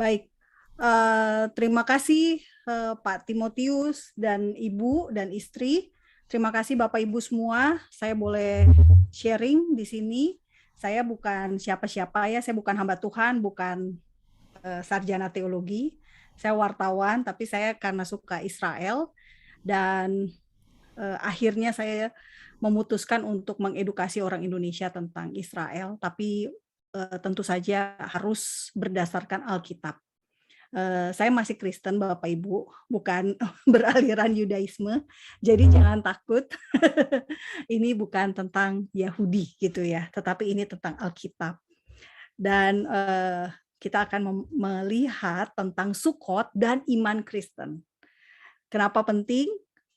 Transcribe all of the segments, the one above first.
Baik. Terima kasih Pak Timotius dan Ibu dan istri. Terima kasih Bapak Ibu semua. Saya boleh sharing di sini. Saya bukan siapa-siapa ya, saya bukan hamba Tuhan, bukan sarjana teologi. Saya wartawan, tapi saya karena suka Israel dan akhirnya saya memutuskan untuk mengedukasi orang Indonesia tentang Israel, tapi tentu saja harus berdasarkan Alkitab. Saya masih Kristen Bapak Ibu, bukan beraliran Yudaisme, jadi jangan takut. Ini bukan tentang Yahudi gitu ya, tetapi ini tentang Alkitab. Dan kita akan melihat tentang Sukot dan iman Kristen. Kenapa penting?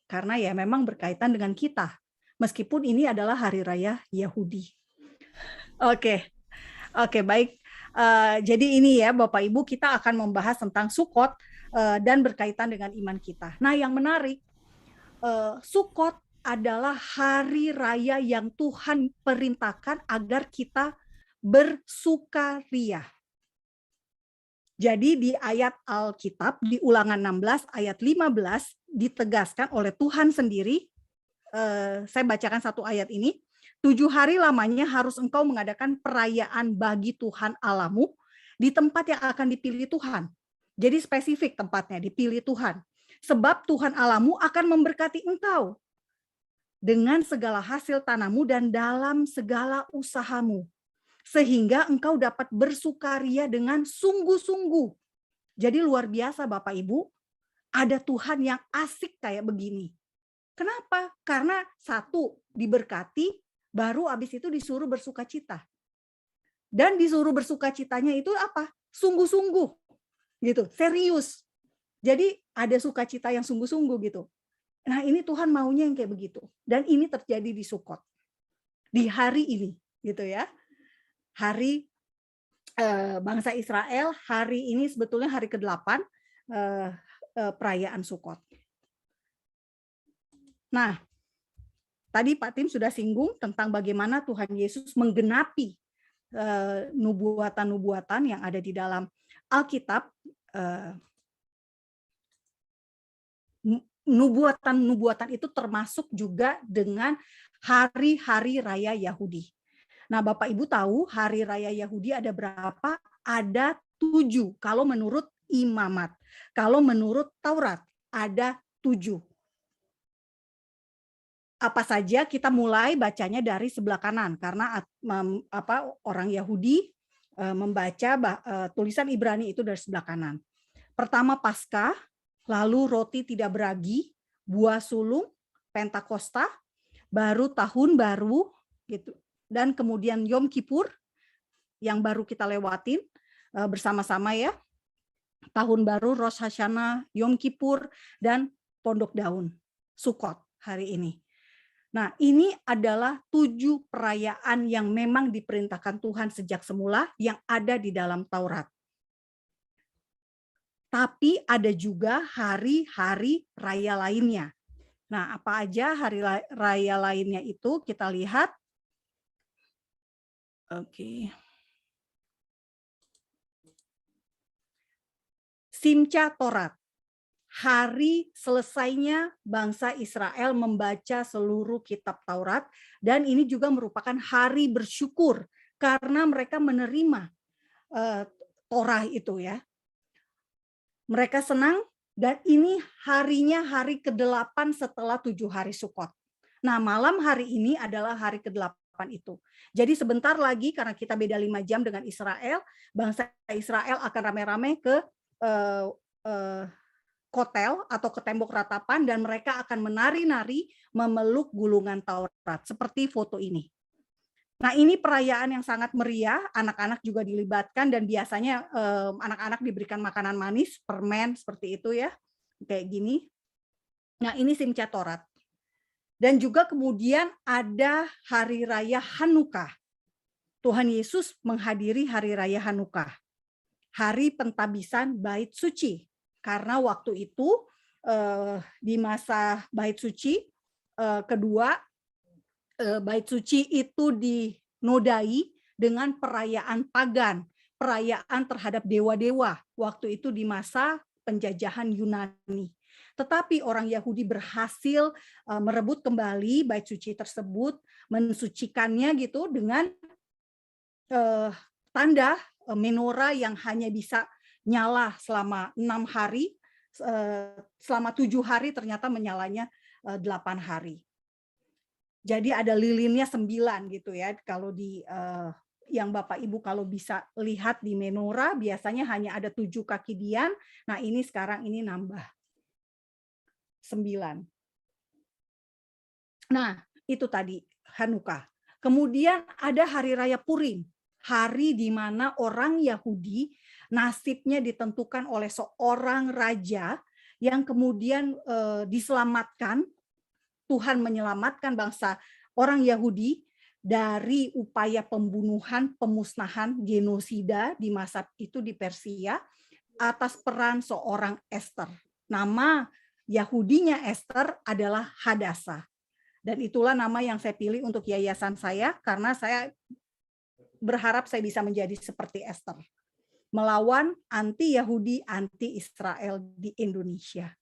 Karena ya memang berkaitan dengan kita, meskipun ini adalah hari raya Yahudi. Oke, oke, baik. Jadi ini ya Bapak Ibu, kita akan membahas tentang Sukot dan berkaitan dengan iman kita. Nah, yang menarik, Sukot adalah hari raya yang Tuhan perintahkan agar kita bersukaria. Jadi di ayat Alkitab, di Ulangan 16 ayat 15 ditegaskan oleh Tuhan sendiri. Saya bacakan satu ayat ini. 7 hari lamanya harus engkau mengadakan perayaan bagi Tuhan Allahmu di tempat yang akan dipilih Tuhan. Jadi spesifik tempatnya, dipilih Tuhan. Sebab Tuhan Allahmu akan memberkati engkau dengan segala hasil tanahmu dan dalam segala usahamu, sehingga engkau dapat bersukaria dengan sungguh-sungguh. Jadi luar biasa Bapak Ibu, ada Tuhan yang asik kayak begini. Kenapa? Karena satu, diberkati, baru habis itu disuruh bersukacita. Dan disuruh bersukacitanya itu apa? Sungguh-sungguh, gitu, serius. Jadi ada sukacita yang sungguh-sungguh gitu. Nah ini Tuhan maunya yang kayak begitu. Dan ini terjadi di Sukot. Di hari ini, gitu ya. Hari bangsa Israel, hari ini sebetulnya hari ke-8 perayaan Sukot. Nah, tadi Pak Tim sudah singgung tentang bagaimana Tuhan Yesus menggenapi nubuatan-nubuatan yang ada di dalam Alkitab. Nubuatan-nubuatan itu termasuk juga dengan hari-hari raya Yahudi. Nah, Bapak Ibu tahu hari raya Yahudi ada berapa? Ada 7 kalau menurut Imamat. Kalau menurut Taurat ada 7. Apa saja, kita mulai bacanya dari sebelah kanan karena orang Yahudi membaca tulisan Ibrani itu dari sebelah kanan. Pertama Paskah, lalu roti tidak beragi, buah sulung, Pentakosta, baru tahun baru gitu. Dan kemudian Yom Kippur yang baru kita lewatin bersama-sama ya. Tahun baru, Rosh Hashanah, Yom Kippur, dan Pondok Daun, Sukot hari ini. Nah, ini adalah 7 perayaan yang memang diperintahkan Tuhan sejak semula yang ada di dalam Taurat. Tapi ada juga hari-hari raya lainnya. Nah, apa aja hari raya lainnya itu kita lihat. Oke. Simcha Torat. Hari selesainya bangsa Israel membaca seluruh kitab Taurat, dan ini juga merupakan hari bersyukur karena mereka menerima Torah itu ya. Mereka senang, dan ini harinya hari ke-8 setelah 7 hari Sukot. Nah, malam hari ini adalah hari ke-8 itu. Jadi sebentar lagi, karena kita beda 5 jam dengan Israel, bangsa Israel akan rame-rame ke kotel atau ke tembok ratapan, dan mereka akan menari-nari memeluk gulungan Taurat seperti foto ini. Nah, ini perayaan yang sangat meriah, anak-anak juga dilibatkan, dan biasanya anak-anak diberikan makanan manis, permen seperti itu ya, kayak gini. Nah, ini Simcha Torat. Dan juga kemudian ada hari raya Hanukkah. Tuhan Yesus menghadiri hari raya Hanukkah, hari pentabisan bait suci. Karena waktu itu di masa bait suci kedua, bait suci itu dinodai dengan perayaan pagan, perayaan terhadap dewa-dewa waktu itu di masa penjajahan Yunani. Tetapi orang Yahudi berhasil merebut kembali bait suci tersebut, mensucikannya gitu dengan tanda menorah yang hanya bisa nyala selama 6 hari, selama 7 hari ternyata menyalanya 8 hari. Jadi ada lilinnya 9 gitu ya. Kalau di yang Bapak Ibu kalau bisa lihat di menorah biasanya hanya ada 7 kaki dian. Nah, ini sekarang ini nambah 9. Nah, itu tadi Hanukkah. Kemudian ada hari raya Purim, hari di mana orang Yahudi nasibnya ditentukan oleh seorang raja yang kemudian diselamatkan. Tuhan menyelamatkan bangsa orang Yahudi dari upaya pembunuhan, pemusnahan, genosida di masa itu di Persia atas peran seorang Esther. Nama Yahudinya Esther adalah Hadassah. Dan itulah nama yang saya pilih untuk yayasan saya karena saya berharap saya bisa menjadi seperti Esther. Melawan anti-Yahudi, anti-Israel di Indonesia.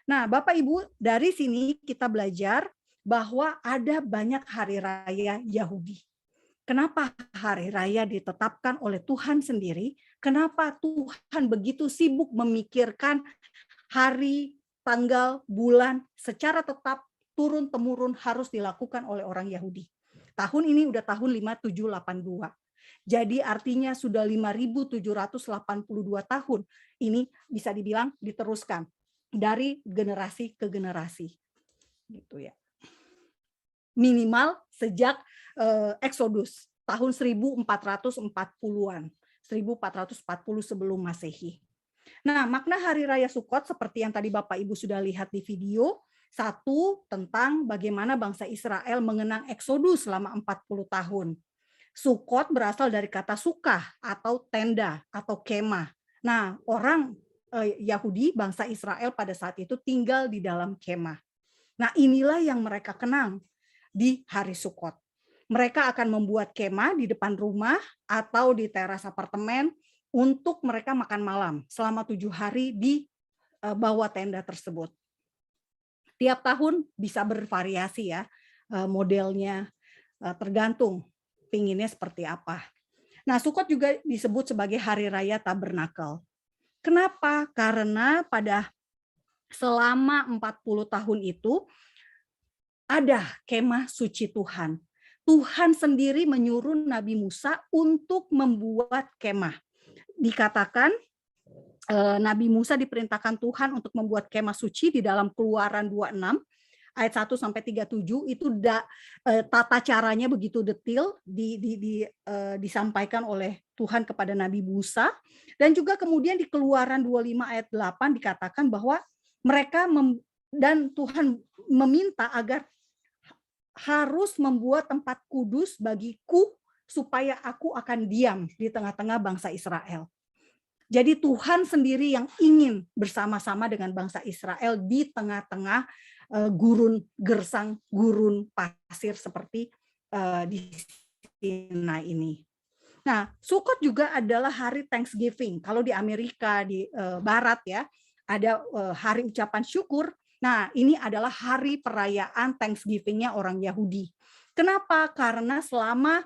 Nah, Bapak Ibu, dari sini kita belajar bahwa ada banyak hari raya Yahudi. Kenapa hari raya ditetapkan oleh Tuhan sendiri? Kenapa Tuhan begitu sibuk memikirkan hari, tanggal, bulan secara tetap turun-temurun harus dilakukan oleh orang Yahudi? Tahun ini udah tahun 5782. Jadi artinya sudah 5.782 tahun. Ini bisa dibilang diteruskan dari generasi ke generasi, gitu ya. Minimal sejak Exodus tahun 1440-an, 1440 sebelum Masehi. Nah, makna Hari Raya Sukkot seperti yang tadi Bapak Ibu sudah lihat di video, satu tentang bagaimana bangsa Israel mengenang Exodus selama 40 tahun. Sukkot berasal dari kata sukah atau tenda atau kemah. Nah, orang Yahudi, bangsa Israel pada saat itu tinggal di dalam kemah. Nah, inilah yang mereka kenang di hari Sukkot. Mereka akan membuat kemah di depan rumah atau di teras apartemen untuk mereka makan malam selama 7 hari di bawah tenda tersebut. Tiap tahun bisa bervariasi ya modelnya, tergantung pinginnya seperti apa. Nah, Sukkot juga disebut sebagai Hari Raya Tabernakel. Kenapa? Karena pada selama 40 tahun itu ada kemah suci Tuhan. Tuhan sendiri menyuruh Nabi Musa untuk membuat kemah. Dikatakan Nabi Musa diperintahkan Tuhan untuk membuat kemah suci di dalam Keluaran 26 ayat 1 sampai 37 itu tata caranya begitu detail disampaikan oleh Tuhan kepada Nabi Musa, dan juga kemudian di Keluaran 25 ayat 8 dikatakan bahwa mereka dan Tuhan meminta agar harus membuat tempat kudus bagiku supaya aku akan diam di tengah-tengah bangsa Israel. Jadi Tuhan sendiri yang ingin bersama-sama dengan bangsa Israel di tengah-tengah gurun gersang, gurun pasir seperti di Sinai ini. Nah, Sukkot juga adalah hari Thanksgiving. Kalau di Amerika di Barat ya, ada hari ucapan syukur. Nah, ini adalah hari perayaan Thanksgiving-nya orang Yahudi. Kenapa? Karena selama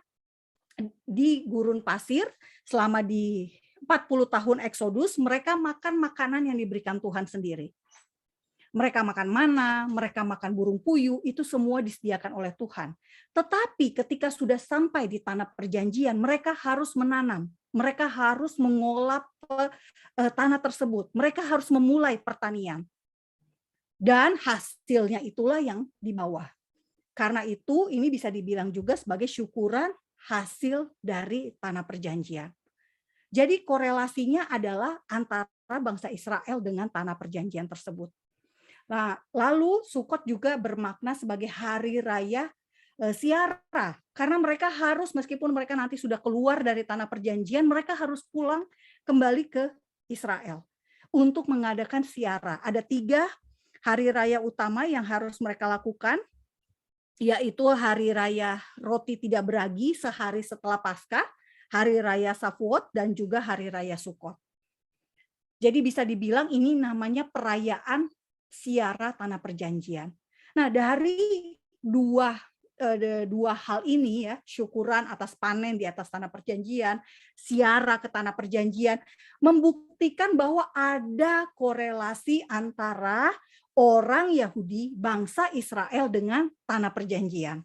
di gurun pasir, selama di 40 tahun Exodus, mereka makan makanan yang diberikan Tuhan sendiri. Mereka makan mana, mereka makan burung puyuh, itu semua disediakan oleh Tuhan. Tetapi ketika sudah sampai di tanah perjanjian, mereka harus menanam, mereka harus mengolah tanah tersebut, mereka harus memulai pertanian. Dan hasilnya itulah yang dibawa. Karena itu ini bisa dibilang juga sebagai syukuran hasil dari tanah perjanjian. Jadi korelasinya adalah antara bangsa Israel dengan tanah perjanjian tersebut. Nah, lalu Sukkot juga bermakna sebagai hari raya ziarah, karena mereka harus, meskipun mereka nanti sudah keluar dari tanah perjanjian, mereka harus pulang kembali ke Israel untuk mengadakan ziarah. Ada 3 hari raya utama yang harus mereka lakukan, yaitu hari raya roti tidak beragi sehari setelah Paskah, Hari Raya Shavuot dan juga Hari Raya Sukkot. Jadi bisa dibilang ini namanya perayaan Ziarah Tanah Perjanjian. Nah, dari dua hal ini ya, syukuran atas panen di atas tanah perjanjian, ziarah ke tanah perjanjian, membuktikan bahwa ada korelasi antara orang Yahudi, bangsa Israel dengan tanah perjanjian.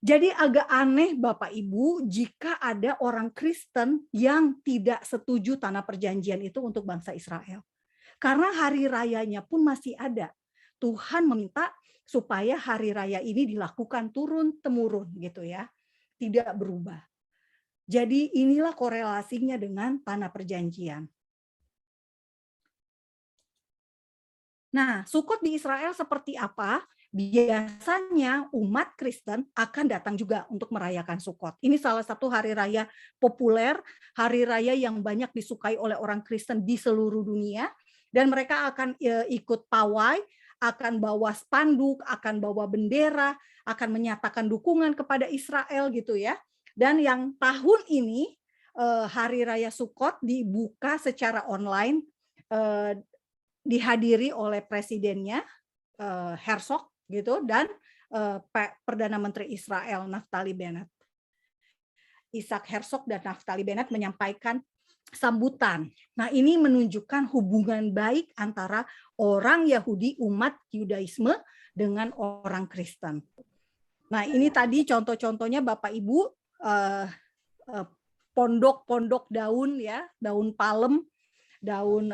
Jadi agak aneh Bapak Ibu jika ada orang Kristen yang tidak setuju tanah perjanjian itu untuk bangsa Israel. Karena hari rayanya pun masih ada. Tuhan meminta supaya hari raya ini dilakukan turun-temurun gitu ya. Tidak berubah. Jadi inilah korelasinya dengan tanah perjanjian. Nah, Sukot di Israel seperti apa? Biasanya umat Kristen akan datang juga untuk merayakan Sukot. Ini salah satu hari raya populer, hari raya yang banyak disukai oleh orang Kristen di seluruh dunia. Dan mereka akan ikut pawai, akan bawa spanduk, akan bawa bendera, akan menyatakan dukungan kepada Israel gitu ya. Dan yang tahun ini hari raya Sukot dibuka secara online, dihadiri oleh presidennya Herzog gitu dan Perdana Menteri Israel Naftali Bennett. Isaac Herzog dan Naftali Bennett menyampaikan sambutan. Nah, ini menunjukkan hubungan baik antara orang Yahudi, umat Yudaisme dengan orang Kristen. Nah, ini tadi contoh-contohnya Bapak Ibu, pondok-pondok daun ya, daun palem, daun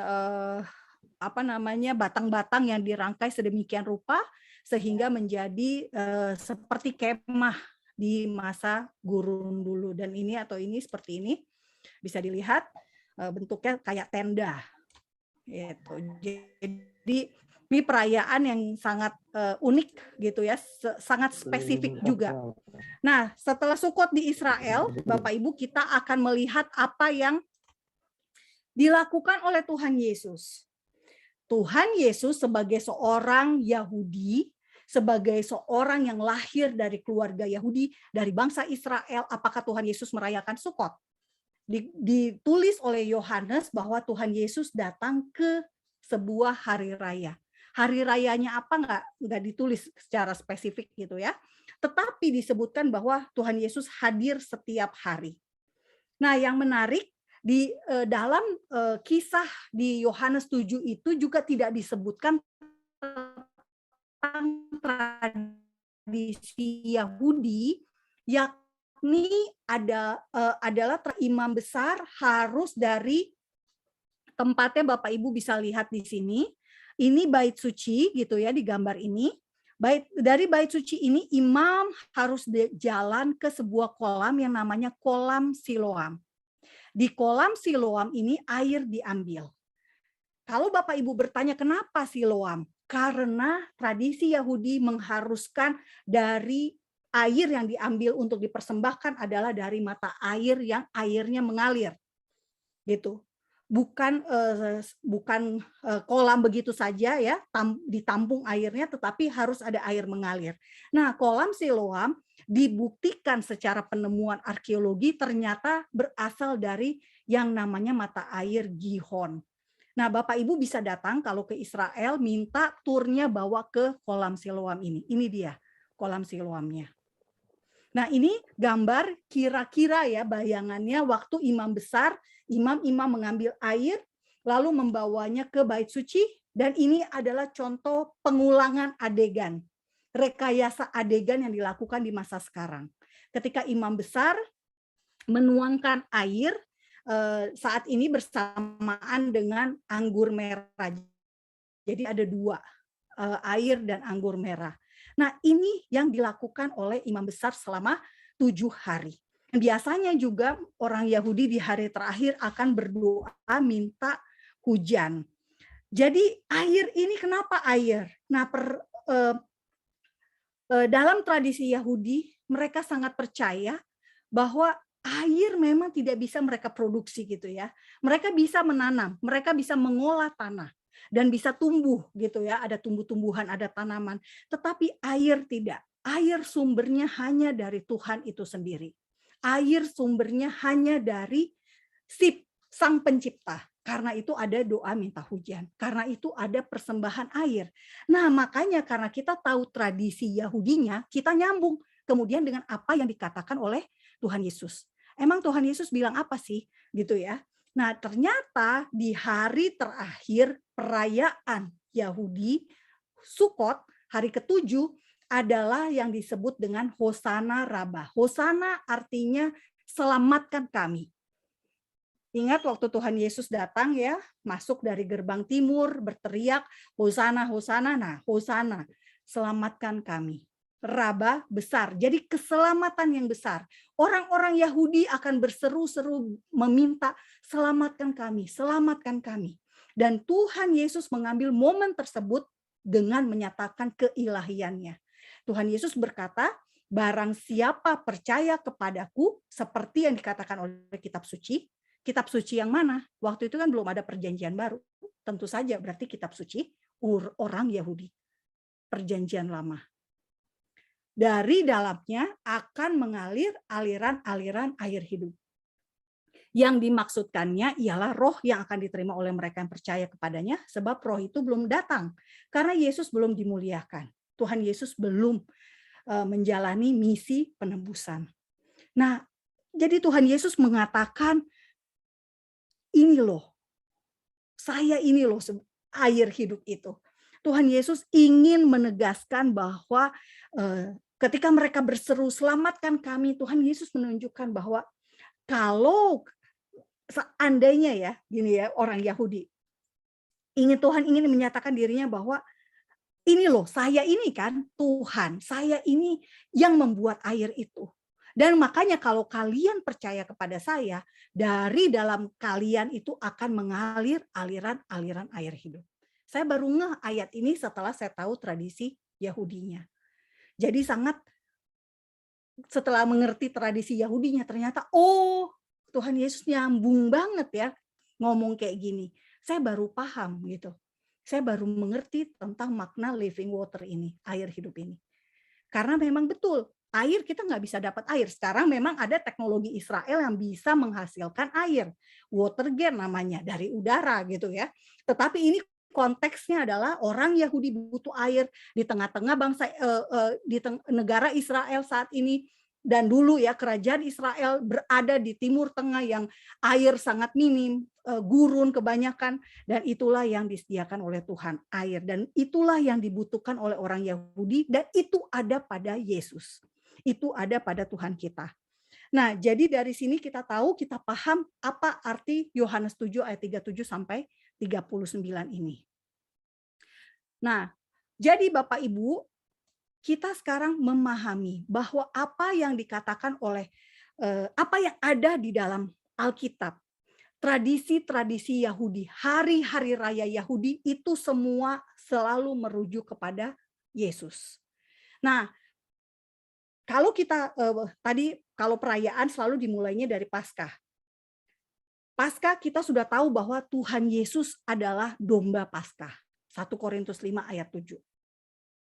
batang-batang yang dirangkai sedemikian rupa sehingga menjadi seperti kemah di masa gurun dulu. Dan ini seperti ini bisa dilihat bentuknya kayak tenda. Gitu. Jadi ini perayaan yang sangat unik gitu ya, sangat spesifik juga. Nah, setelah Sukot di Israel, Bapak Ibu, kita akan melihat apa yang dilakukan oleh Tuhan Yesus. Tuhan Yesus sebagai seorang Yahudi, sebagai seorang yang lahir dari keluarga Yahudi, dari bangsa Israel, apakah Tuhan Yesus merayakan Sukot? Ditulis oleh Yohanes bahwa Tuhan Yesus datang ke sebuah hari raya. Hari rayanya apa nggak ditulis secara spesifik gitu ya. Tetapi disebutkan bahwa Tuhan Yesus hadir setiap hari. Nah, yang menarik di dalam kisah di Yohanes 7 itu juga tidak disebutkan tentang tradisi Yahudi, yakni adalah imam besar harus dari tempatnya, Bapak Ibu bisa lihat di sini. Ini bait suci gitu ya di gambar ini. Dari bait suci ini imam harus jalan ke sebuah kolam yang namanya kolam Siloam. Di kolam Siloam ini air diambil. Kalau Bapak Ibu bertanya kenapa Siloam? Karena tradisi Yahudi mengharuskan dari air yang diambil untuk dipersembahkan adalah dari mata air yang airnya mengalir. Gitu. Bukan kolam begitu saja ya, ditampung airnya, tetapi harus ada air mengalir. Nah, kolam Siloam dibuktikan secara penemuan arkeologi ternyata berasal dari yang namanya mata air Gihon. Nah, Bapak Ibu bisa datang kalau ke Israel, minta turnya bawa ke kolam Siloam ini. Ini dia kolam Siloamnya. Nah, ini gambar kira-kira ya bayangannya waktu imam besar, imam-imam mengambil air, lalu membawanya ke bait suci, dan ini adalah contoh pengulangan adegan, rekayasa adegan yang dilakukan di masa sekarang. Ketika imam besar menuangkan air, saat ini bersamaan dengan anggur merah. Jadi ada dua, air dan anggur merah. Nah, ini yang dilakukan oleh imam besar selama 7 hari. Biasanya juga orang Yahudi di hari terakhir akan berdoa minta hujan. Jadi air ini kenapa air? Nah, dalam tradisi Yahudi, mereka sangat percaya bahwa air memang tidak bisa mereka produksi gitu ya. Mereka bisa menanam, mereka bisa mengolah tanah dan bisa tumbuh gitu ya, ada tumbuh-tumbuhan, ada tanaman. Tetapi air tidak. Air sumbernya hanya dari Tuhan itu sendiri. Air sumbernya hanya dari si Sang Pencipta. Karena itu ada doa minta hujan. Karena itu ada persembahan air. Nah, makanya karena kita tahu tradisi Yahudinya, kita nyambung kemudian dengan apa yang dikatakan oleh Tuhan Yesus. Emang Tuhan Yesus bilang apa sih? Gitu ya. Nah, ternyata di hari terakhir perayaan Yahudi, Sukot, hari ke-7 adalah yang disebut dengan Hosana Rabbah. Hosana artinya selamatkan kami. Ingat waktu Tuhan Yesus datang ya, masuk dari gerbang timur, berteriak, Hosana, Hosana. Nah, Hosana, selamatkan kami. Raba besar, jadi keselamatan yang besar. Orang-orang Yahudi akan berseru-seru meminta, selamatkan kami, selamatkan kami. Dan Tuhan Yesus mengambil momen tersebut dengan menyatakan keilahiannya. Tuhan Yesus berkata, barang siapa percaya kepadaku, seperti yang dikatakan oleh kitab suci. Kitab suci yang mana? Waktu itu kan belum ada perjanjian baru. Tentu saja berarti kitab suci orang Yahudi. Perjanjian lama. Dari dalamnya akan mengalir aliran-aliran air hidup. Yang dimaksudkannya ialah roh yang akan diterima oleh mereka yang percaya kepadanya, sebab roh itu belum datang. Karena Yesus belum dimuliakan. Tuhan Yesus belum menjalani misi penebusan. Nah, jadi Tuhan Yesus mengatakan, ini loh, saya ini loh air hidup itu. Tuhan Yesus ingin menegaskan bahwa ketika mereka berseru selamatkan kami, Tuhan Yesus menunjukkan bahwa kalau seandainya ya, gini ya, orang Yahudi Tuhan ingin menyatakan dirinya bahwa ini loh, saya ini kan Tuhan, saya ini yang membuat air itu. Dan makanya kalau kalian percaya kepada saya, dari dalam kalian itu akan mengalir aliran-aliran air hidup. Saya baru ngeh ayat ini setelah saya tahu tradisi Yahudinya. Jadi setelah mengerti tradisi Yahudinya, ternyata Tuhan Yesus nyambung banget ya ngomong kayak gini. Saya baru paham gitu. Saya baru mengerti tentang makna living water ini, air hidup ini. Karena memang betul, air kita nggak bisa dapat air. Sekarang memang ada teknologi Israel yang bisa menghasilkan air. Watergate namanya, dari udara gitu ya. Tetapi ini konteksnya adalah orang Yahudi butuh air di tengah-tengah bangsa negara Israel saat ini. Dan dulu ya kerajaan Israel berada di Timur Tengah yang air sangat minim, gurun kebanyakan, dan itulah yang disediakan oleh Tuhan, air, dan itulah yang dibutuhkan oleh orang Yahudi, dan itu ada pada Yesus, itu ada pada Tuhan kita. Nah, jadi dari sini kita tahu, kita paham apa arti Yohanes 7 ayat 37 sampai 39 ini. Nah, jadi Bapak Ibu, kita sekarang memahami bahwa apa yang dikatakan oleh apa yang ada di dalam Alkitab, tradisi-tradisi Yahudi, hari-hari raya Yahudi itu semua selalu merujuk kepada Yesus. Nah, kalau kita tadi kalau perayaan selalu dimulainya dari Paskah. Paskah kita sudah tahu bahwa Tuhan Yesus adalah domba Paskah. 1 Korintus 5 ayat 7.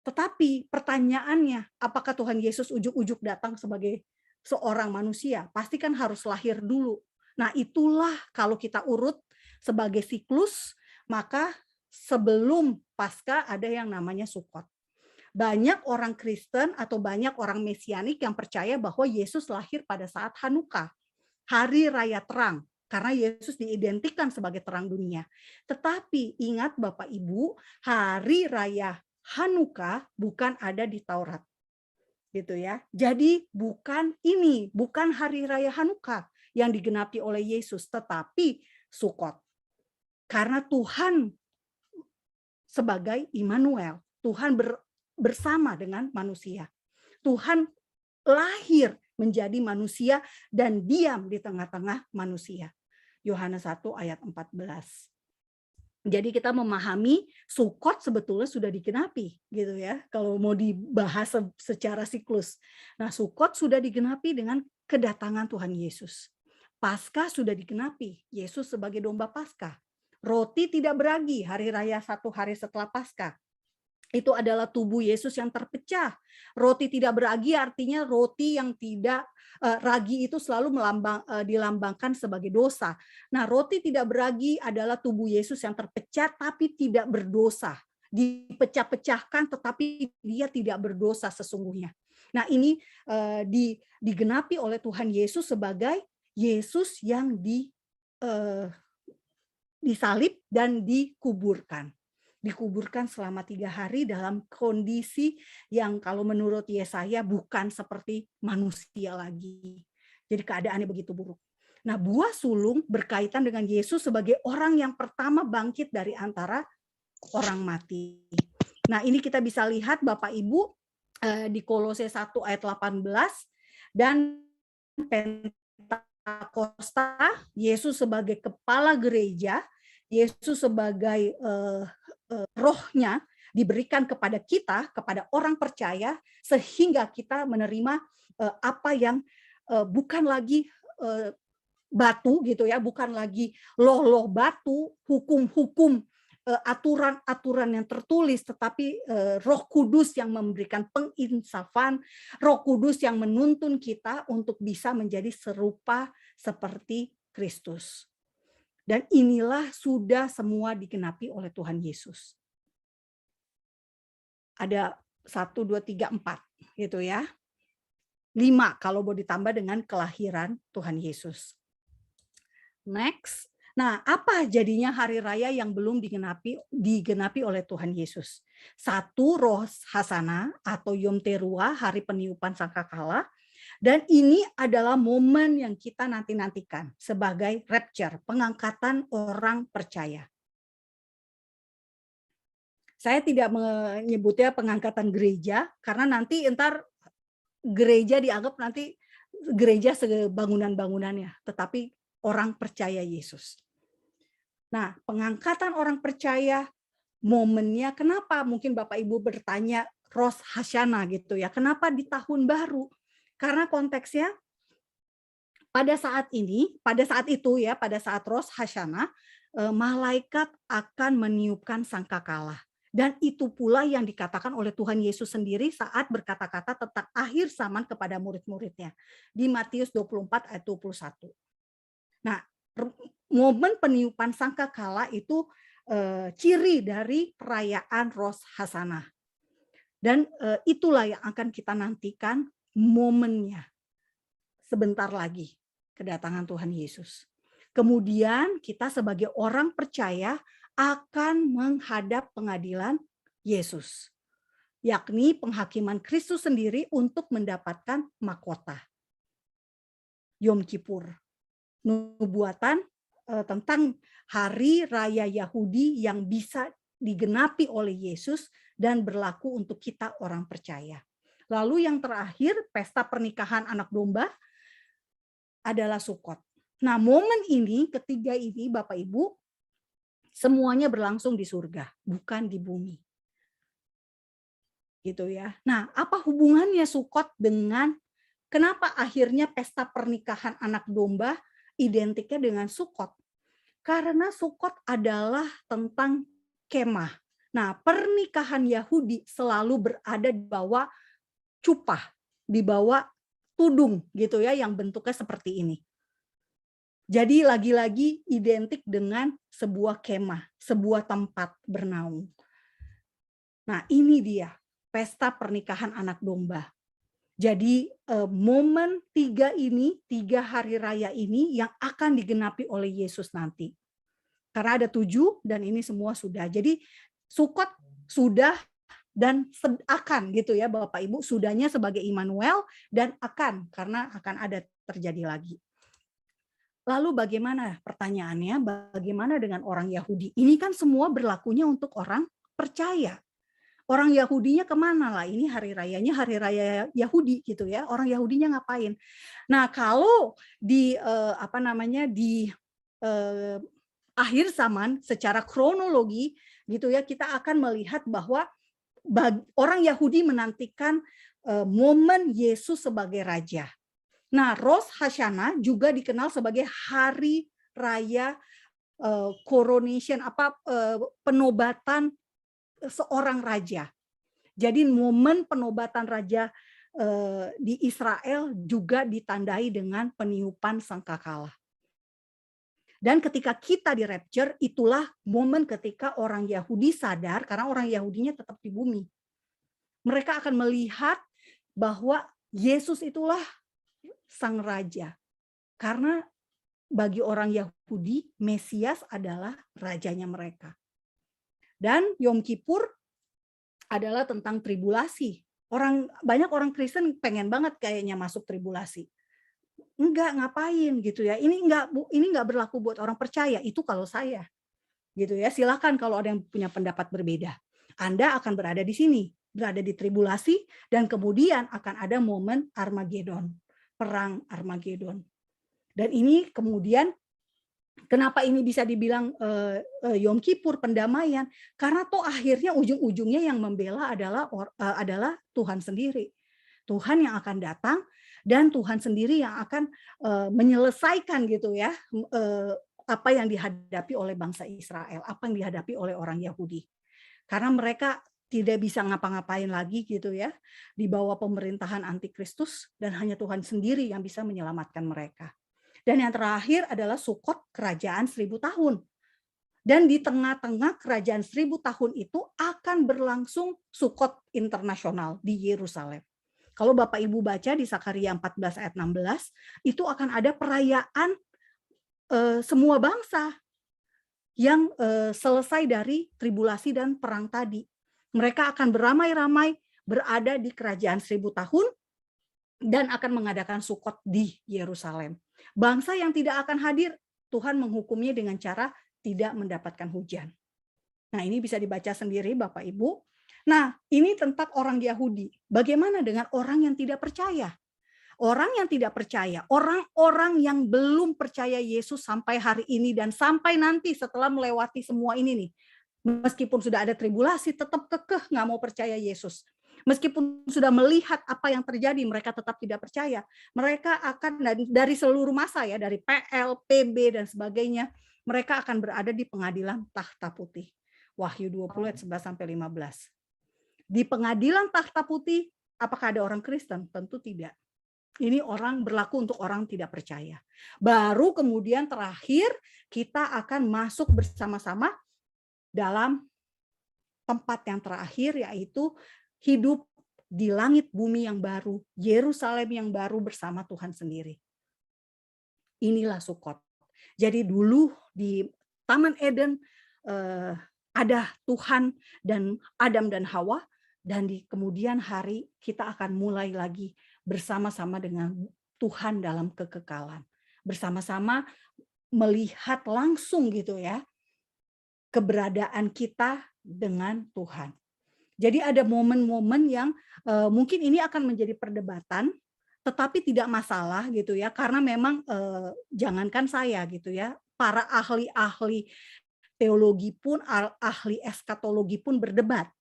Tetapi pertanyaannya, apakah Tuhan Yesus ujuk-ujuk datang sebagai seorang manusia? Pasti kan harus lahir dulu. Nah, itulah kalau kita urut sebagai siklus, maka sebelum Paskah ada yang namanya Sukot. Banyak orang Kristen atau banyak orang Mesianik yang percaya bahwa Yesus lahir pada saat Hanukkah, hari raya terang. Karena Yesus diidentikan sebagai terang dunia. Tetapi ingat Bapak Ibu, hari raya Hanukkah bukan ada di Taurat. Gitu ya. Jadi bukan hari raya Hanukkah yang digenapi oleh Yesus, tetapi Sukot. Karena Tuhan sebagai Immanuel, Tuhan bersama dengan manusia. Tuhan lahir menjadi manusia dan diam di tengah-tengah manusia. Yohanes 1 ayat 14. Jadi kita memahami Sukot sebetulnya sudah digenapi gitu ya. Kalau mau dibahas secara siklus. Nah, Sukot sudah digenapi dengan kedatangan Tuhan Yesus. Paskah sudah digenapi, Yesus sebagai domba Paskah. Roti tidak beragi, hari raya 1 hari setelah Paskah. itu adalah tubuh Yesus yang terpecah. Roti tidak beragi artinya roti yang tidak ragi itu selalu dilambangkan sebagai dosa. Nah, roti tidak beragi adalah tubuh Yesus yang terpecah tapi tidak berdosa. Dipecah-pecahkan tetapi dia tidak berdosa sesungguhnya. Nah, ini digenapi oleh Tuhan Yesus sebagai Yesus yang disalib dan dikuburkan selama 3 hari dalam kondisi yang kalau menurut Yesaya bukan seperti manusia lagi. Jadi keadaannya begitu buruk. Nah, buah sulung berkaitan dengan Yesus sebagai orang yang pertama bangkit dari antara orang mati. Nah, ini kita bisa lihat Bapak Ibu di Kolose 1 ayat 18 dan Pentakosta, Yesus sebagai kepala gereja, Yesus sebagai rohnya diberikan kepada kita, kepada orang percaya, sehingga kita menerima apa yang bukan lagi batu gitu ya, bukan lagi loh batu, hukum-hukum, aturan-aturan yang tertulis, tetapi Roh Kudus yang memberikan penginsafan, Roh Kudus yang menuntun kita untuk bisa menjadi serupa seperti Kristus. Dan inilah sudah semua digenapi oleh Tuhan Yesus. Ada 1, 2, 3, 4 gitu ya. 5 kalau mau ditambah dengan kelahiran Tuhan Yesus. Next. Nah, apa jadinya hari raya yang belum digenapi oleh Tuhan Yesus? 1, Rosh Hasana atau Yom Teruah, hari peniupan sangkakala. Dan ini adalah momen yang kita nanti-nantikan sebagai rapture, pengangkatan orang percaya. Saya tidak menyebutnya pengangkatan gereja, karena nanti entar gereja dianggap nanti gereja sebangunan-bangunannya, tetapi orang percaya Yesus. Nah, pengangkatan orang percaya, momennya kenapa? Mungkin Bapak Ibu bertanya Rosh Hashanah gitu ya, kenapa di tahun baru? Karena konteksnya pada saat Rosh Hashanah, malaikat akan meniupkan sangkakala. Dan itu pula yang dikatakan oleh Tuhan Yesus sendiri saat berkata-kata tentang akhir zaman kepada murid-muridnya. Di Matius 24 ayat 21. Nah, momen peniupan sangkakala itu ciri dari perayaan Rosh Hashanah. Dan itulah yang akan kita nantikan momennya. Sebentar lagi kedatangan Tuhan Yesus. Kemudian kita sebagai orang percaya akan menghadap pengadilan Yesus, yakni penghakiman Kristus sendiri untuk mendapatkan mahkota. Yom Kippur, nubuatan tentang hari raya Yahudi yang bisa digenapi oleh Yesus dan berlaku untuk kita orang percaya. Lalu yang terakhir, pesta pernikahan anak domba adalah Sukot. Nah, momen ini, ketiga ini Bapak Ibu, semuanya berlangsung di surga, bukan di bumi. Gitu ya. Nah, apa hubungannya Sukot dengan kenapa akhirnya pesta pernikahan anak domba identiknya dengan Sukot? Karena Sukot adalah tentang kemah. Nah, pernikahan Yahudi selalu berada di bawah cupah, di bawah tudung gitu ya, yang bentuknya seperti ini. Jadi lagi-lagi identik dengan sebuah kemah, sebuah tempat bernaung. Nah, ini dia pesta pernikahan anak domba. Jadi momen 3 hari raya ini yang akan digenapi oleh Yesus nanti. Karena ada 7 dan ini semua sudah. Jadi Sukot sudah dan akan gitu ya Bapak Ibu, sudahnya sebagai Immanuel dan akan, karena akan ada terjadi lagi. Lalu bagaimana pertanyaannya, bagaimana dengan orang Yahudi? Ini kan semua berlakunya untuk orang percaya. Orang Yahudinya kemana lah? Ini hari rayanya hari raya Yahudi gitu ya. Orang Yahudinya ngapain? Nah, kalau di akhir zaman secara kronologi gitu ya, kita akan melihat bahwa orang Yahudi menantikan momen Yesus sebagai raja. Nah, Rosh Hashanah juga dikenal sebagai hari raya coronation, penobatan seorang raja. Jadi momen penobatan raja di Israel juga ditandai dengan peniupan sangkakala. Dan ketika kita di rapture, itulah momen ketika orang Yahudi sadar, karena orang Yahudinya tetap di bumi. Mereka akan melihat bahwa Yesus itulah sang raja. Karena bagi orang Yahudi, Mesias adalah rajanya mereka. Dan Yom Kippur adalah tentang tribulasi. Banyak orang Kristen pengen banget kayaknya masuk tribulasi. Enggak, ngapain gitu ya. Ini enggak berlaku buat orang percaya. Itu kalau saya. Gitu ya. Silakan kalau ada yang punya pendapat berbeda. Anda akan berada di sini, berada di tribulasi, dan kemudian akan ada momen Armageddon, perang Armageddon. Dan ini kemudian kenapa ini bisa dibilang Yom Kippur, pendamaian? Karena toh akhirnya ujung-ujungnya yang membela adalah Tuhan sendiri. Tuhan yang akan datang dan Tuhan sendiri yang akan menyelesaikan gitu ya apa yang dihadapi oleh bangsa Israel, apa yang dihadapi oleh orang Yahudi. Karena mereka tidak bisa ngapa-ngapain lagi gitu ya di bawah pemerintahan antikristus, dan hanya Tuhan sendiri yang bisa menyelamatkan mereka. Dan yang terakhir adalah Sukot, kerajaan 1000 tahun. Dan di tengah-tengah kerajaan 1000 tahun itu akan berlangsung Sukot internasional di Yerusalem. Kalau Bapak Ibu baca di Sakaria 14 ayat 16, itu akan ada perayaan semua bangsa yang selesai dari tribulasi dan perang tadi. Mereka akan beramai-ramai berada di kerajaan 1000 tahun dan akan mengadakan Sukot di Yerusalem. Bangsa yang tidak akan hadir, Tuhan menghukumnya dengan cara tidak mendapatkan hujan. Nah, ini bisa dibaca sendiri Bapak Ibu. Nah, ini tentang orang Yahudi. Bagaimana dengan orang yang tidak percaya? Orang yang tidak percaya, orang-orang yang belum percaya Yesus sampai hari ini dan sampai nanti setelah melewati semua ini nih. Meskipun sudah ada tribulasi, tetap kekeh nggak mau percaya Yesus. Meskipun sudah melihat apa yang terjadi, mereka tetap tidak percaya. Mereka akan dari seluruh masa ya, dari PL, PB dan sebagainya, mereka akan berada di pengadilan takhta putih. Wahyu 20 ayat 11 sampai 15. Di pengadilan takhta putih, apakah ada orang Kristen? Tentu tidak. Ini orang berlaku untuk orang tidak percaya. Baru kemudian terakhir kita akan masuk bersama-sama dalam tempat yang terakhir, yaitu hidup di langit bumi yang baru, Yerusalem yang baru bersama Tuhan sendiri. Inilah Sukot. Jadi dulu di Taman Eden ada Tuhan dan Adam dan Hawa, dan di kemudian hari kita akan mulai lagi bersama-sama dengan Tuhan dalam kekekalan. Bersama-sama melihat langsung gitu ya keberadaan kita dengan Tuhan. Jadi ada momen-momen yang mungkin ini akan menjadi perdebatan, tetapi tidak masalah gitu ya, karena memang jangankan saya gitu ya, para ahli-ahli teologi pun, ahli eskatologi pun berdebat.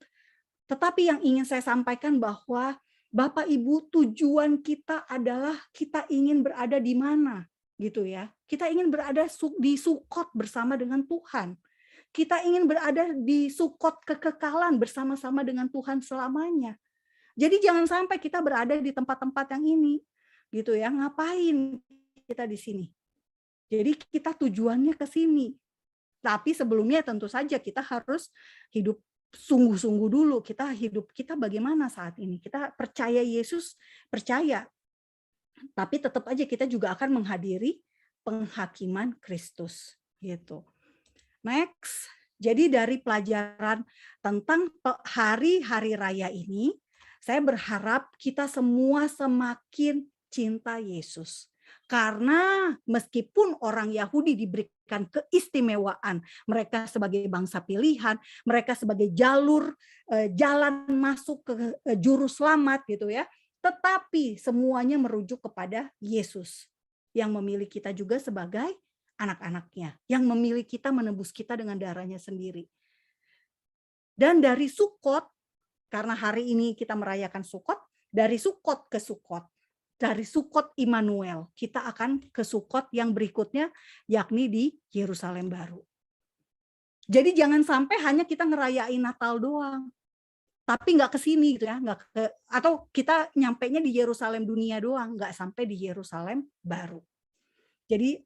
Tetapi yang ingin saya sampaikan bahwa Bapak Ibu, tujuan kita adalah kita ingin berada di mana gitu ya. Kita ingin berada di Sukot bersama dengan Tuhan. Kita ingin berada di Sukot kekekalan bersama-sama dengan Tuhan selamanya. Jadi jangan sampai kita berada di tempat-tempat yang ini gitu ya. Ngapain kita di sini? Jadi kita tujuannya ke sini. Tapi sebelumnya tentu saja kita harus hidup sungguh-sungguh dulu. Kita bagaimana saat ini? Kita percaya Yesus, percaya. Tapi tetap aja kita juga akan menghadiri penghakiman Kristus gitu. Next. Jadi dari pelajaran tentang hari-hari raya ini, saya berharap kita semua semakin cinta Yesus. Karena meskipun orang Yahudi diberikan keistimewaan, mereka sebagai bangsa pilihan, mereka sebagai jalan masuk ke juru selamat gitu ya, tetapi semuanya merujuk kepada Yesus yang memilih kita juga sebagai anak-anaknya, yang memilih kita, menebus kita dengan darahnya sendiri. Dan dari Sukot, karena hari ini kita merayakan Sukot, dari Sukot ke Sukot, dari Sukot Immanuel, kita akan ke Sukot yang berikutnya, yakni di Yerusalem baru. Jadi jangan sampai hanya kita ngerayain Natal doang, tapi nggak ke sini gitu ya, nggak ke, atau kita nyampainya di Yerusalem dunia doang, nggak sampai di Yerusalem baru. Jadi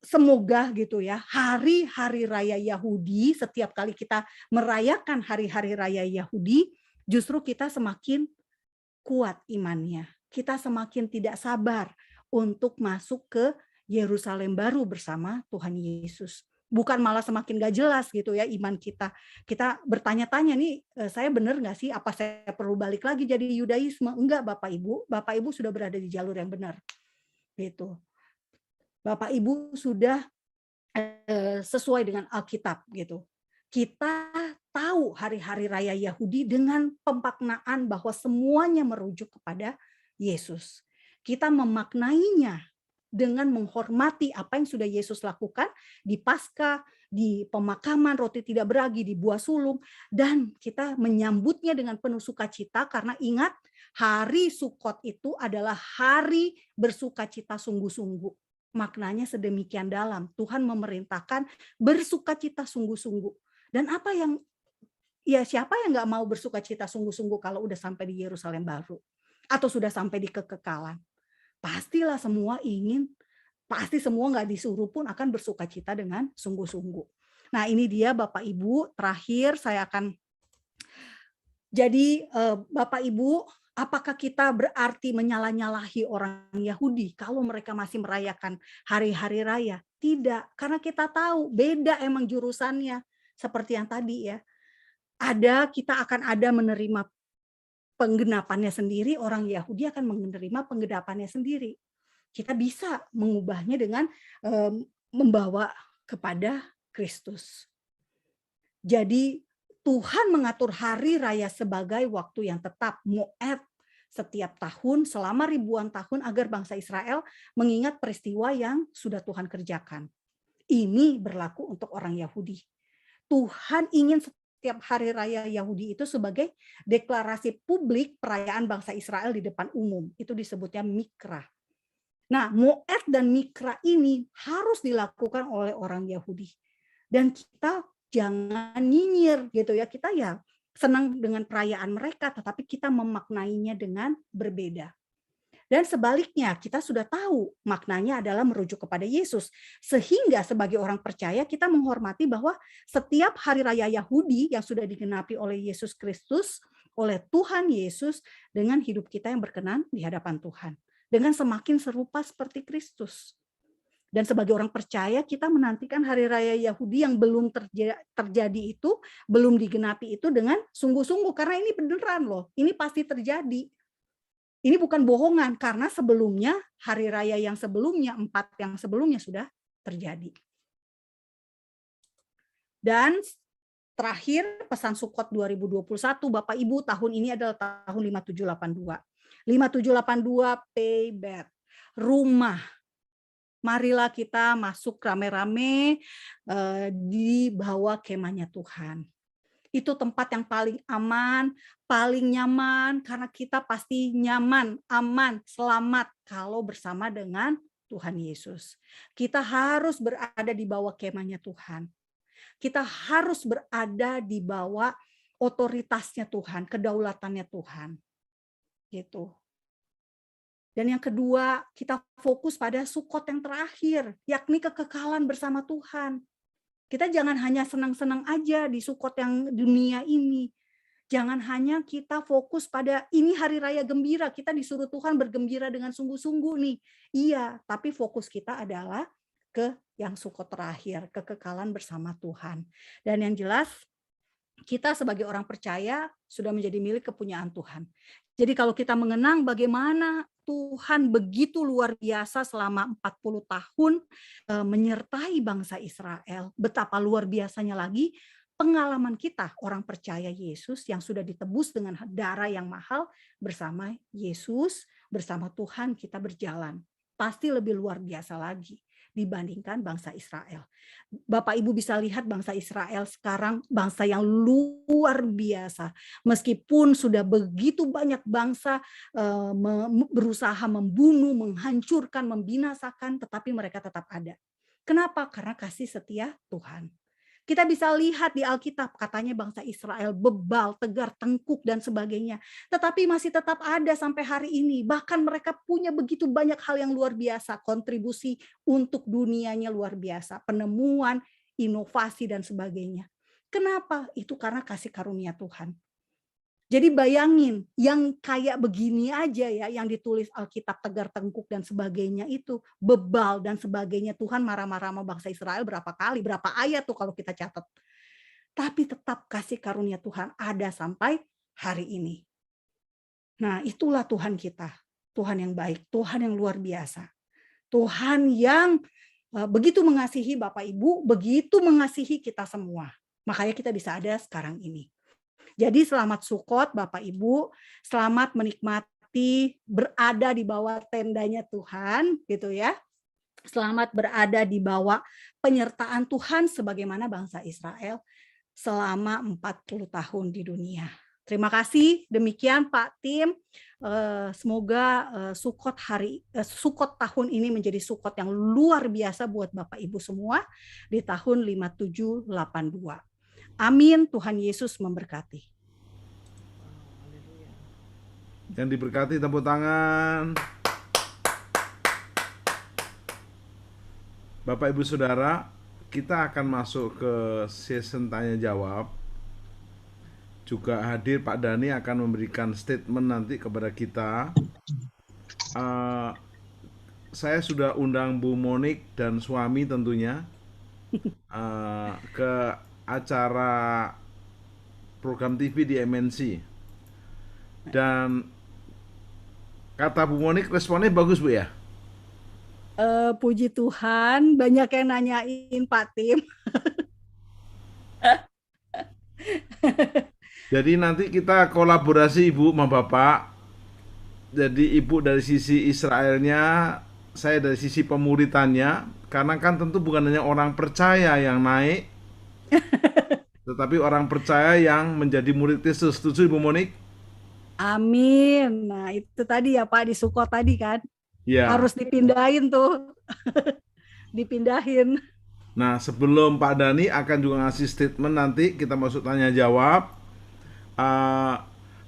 semoga gitu ya, hari-hari raya Yahudi, setiap kali kita merayakan hari-hari raya Yahudi, justru kita semakin kuat imannya. Kita semakin tidak sabar untuk masuk ke Yerusalem baru bersama Tuhan Yesus. Bukan malah semakin gak jelas gitu ya iman kita. Kita bertanya-tanya nih, saya benar nggak sih? Apa saya perlu balik lagi jadi Yudaisme? Enggak, Bapak Ibu. Bapak Ibu sudah berada di jalur yang benar. Gitu. Bapak Ibu sudah sesuai dengan Alkitab gitu. Kita tahu hari-hari raya Yahudi dengan pemaknaan bahwa semuanya merujuk kepada Yesus. Kita memaknainya dengan menghormati apa yang sudah Yesus lakukan di Paskah, di pemakaman roti tidak beragi, di buah sulung, dan kita menyambutnya dengan penuh sukacita karena ingat, hari Sukot itu adalah hari bersukacita sungguh-sungguh. Maknanya sedemikian dalam. Tuhan memerintahkan bersukacita sungguh-sungguh. Dan apa yang, ya siapa yang nggak mau bersukacita sungguh-sungguh kalau udah sampai di Yerusalem baru? Atau sudah sampai di kekekalan? Pastilah semua ingin, pasti semua nggak disuruh pun akan bersukacita dengan sungguh-sungguh. Nah ini dia Bapak Ibu, terakhir saya akan, jadi Bapak Ibu, apakah kita berarti menyalah-nyalahi orang Yahudi kalau mereka masih merayakan hari-hari raya? Tidak, karena kita tahu beda emang jurusannya. Seperti yang tadi ya, kita akan ada menerima penggenapannya sendiri, orang Yahudi akan menerima penggenapannya sendiri. Kita bisa mengubahnya dengan membawa kepada Kristus. Jadi Tuhan mengatur hari raya sebagai waktu yang tetap, Moed, setiap tahun selama ribuan tahun agar bangsa Israel mengingat peristiwa yang sudah Tuhan kerjakan. Ini berlaku untuk orang Yahudi. Tuhan ingin setiap hari raya Yahudi itu sebagai deklarasi publik perayaan bangsa Israel di depan umum. Itu disebutnya Mikra. Nah, Moed dan Mikra ini harus dilakukan oleh orang Yahudi. Dan kita jangan nyinyir gitu ya. Kita ya senang dengan perayaan mereka, tetapi kita memaknainya dengan berbeda. Dan sebaliknya, kita sudah tahu maknanya adalah merujuk kepada Yesus. Sehingga sebagai orang percaya, kita menghormati bahwa setiap hari raya Yahudi yang sudah digenapi oleh Yesus Kristus, oleh Tuhan Yesus, dengan hidup kita yang berkenan di hadapan Tuhan. Dengan semakin serupa seperti Kristus. Dan sebagai orang percaya, kita menantikan hari raya Yahudi yang belum terjadi itu, belum digenapi itu dengan sungguh-sungguh. Karena ini beneran loh, ini pasti terjadi. Ini bukan bohongan, karena sebelumnya, hari raya yang sebelumnya, 4 yang sebelumnya sudah terjadi. Dan terakhir, pesan Sukot 2021, Bapak Ibu, tahun ini adalah tahun 5782. 5782 payback, rumah. Marilah kita masuk rame-rame di bawah kemahnya Tuhan. Itu tempat yang paling aman, paling nyaman, karena kita pasti nyaman, aman, selamat kalau bersama dengan Tuhan Yesus. Kita harus berada di bawah kemahnya Tuhan. Kita harus berada di bawah otoritasnya Tuhan, kedaulatannya Tuhan. Gitu. Dan yang kedua, kita fokus pada Sukot yang terakhir, yakni kekekalan bersama Tuhan. Kita jangan hanya senang-senang aja di Sukot yang dunia ini. Jangan hanya kita fokus pada ini hari raya gembira, kita disuruh Tuhan bergembira dengan sungguh-sungguh nih. Iya, tapi fokus kita adalah ke yang Sukot terakhir, kekekalan bersama Tuhan. Dan yang jelas, kita sebagai orang percaya sudah menjadi milik kepunyaan Tuhan. Jadi kalau kita mengenang bagaimana Tuhan begitu luar biasa selama 40 tahun menyertai bangsa Israel, betapa luar biasanya lagi pengalaman kita orang percaya Yesus yang sudah ditebus dengan darah yang mahal bersama Yesus, bersama Tuhan kita berjalan. Pasti lebih luar biasa lagi dibandingkan bangsa Israel. Bapak Ibu bisa lihat bangsa Israel sekarang bangsa yang luar biasa. Meskipun sudah begitu banyak bangsa berusaha membunuh, menghancurkan, membinasakan, tetapi mereka tetap ada. Kenapa? Karena kasih setia Tuhan. Kita bisa lihat di Alkitab, katanya bangsa Israel bebal, tegar, tengkuk, dan sebagainya. Tetapi masih tetap ada sampai hari ini. Bahkan mereka punya begitu banyak hal yang luar biasa, kontribusi untuk dunianya luar biasa, penemuan, inovasi, dan sebagainya. Kenapa? Itu karena kasih karunia Tuhan. Jadi bayangin, yang kayak begini aja ya, yang ditulis Alkitab tegar tengkuk dan sebagainya itu, bebal dan sebagainya, Tuhan marah-marah sama bangsa Israel berapa kali, berapa ayat tuh kalau kita catat. Tapi tetap kasih karunia Tuhan ada sampai hari ini. Nah, itulah Tuhan kita. Tuhan yang baik, Tuhan yang luar biasa. Tuhan yang begitu mengasihi Bapak Ibu, begitu mengasihi kita semua. Makanya kita bisa ada sekarang ini. Jadi selamat Sukot Bapak Ibu, selamat menikmati berada di bawah tendanya Tuhan gitu ya. Selamat berada di bawah penyertaan Tuhan sebagaimana bangsa Israel selama 40 tahun di dunia. Terima kasih, demikian Pak Tim. Semoga Sukot tahun ini menjadi Sukot yang luar biasa buat Bapak Ibu semua di tahun 5782. Amin, Tuhan Yesus memberkati. Yang diberkati tepuk tangan. Bapak Ibu Saudara, kita akan masuk ke sesi tanya jawab. Juga hadir Pak Dhani akan memberikan statement nanti kepada kita. Saya sudah undang Bu Monik dan suami tentunya ke acara program TV di MNC. Dan kata Bu Monik, responnya bagus Bu ya? Puji Tuhan, banyak yang nanyain Pak Tim. Jadi nanti kita kolaborasi Ibu sama Bapak. Jadi Ibu dari sisi Israelnya, saya dari sisi pemuritannya. Karena kan tentu bukan hanya orang percaya yang naik, tetapi orang percaya yang menjadi murid Yesus. Setuju Ibu Monik? Amin. Nah itu tadi ya Pak, di Sukot tadi kan. Ya. Harus dipindahin tuh. Dipindahin. Nah sebelum Pak Dhani akan juga ngasih statement, nanti kita masuk tanya jawab.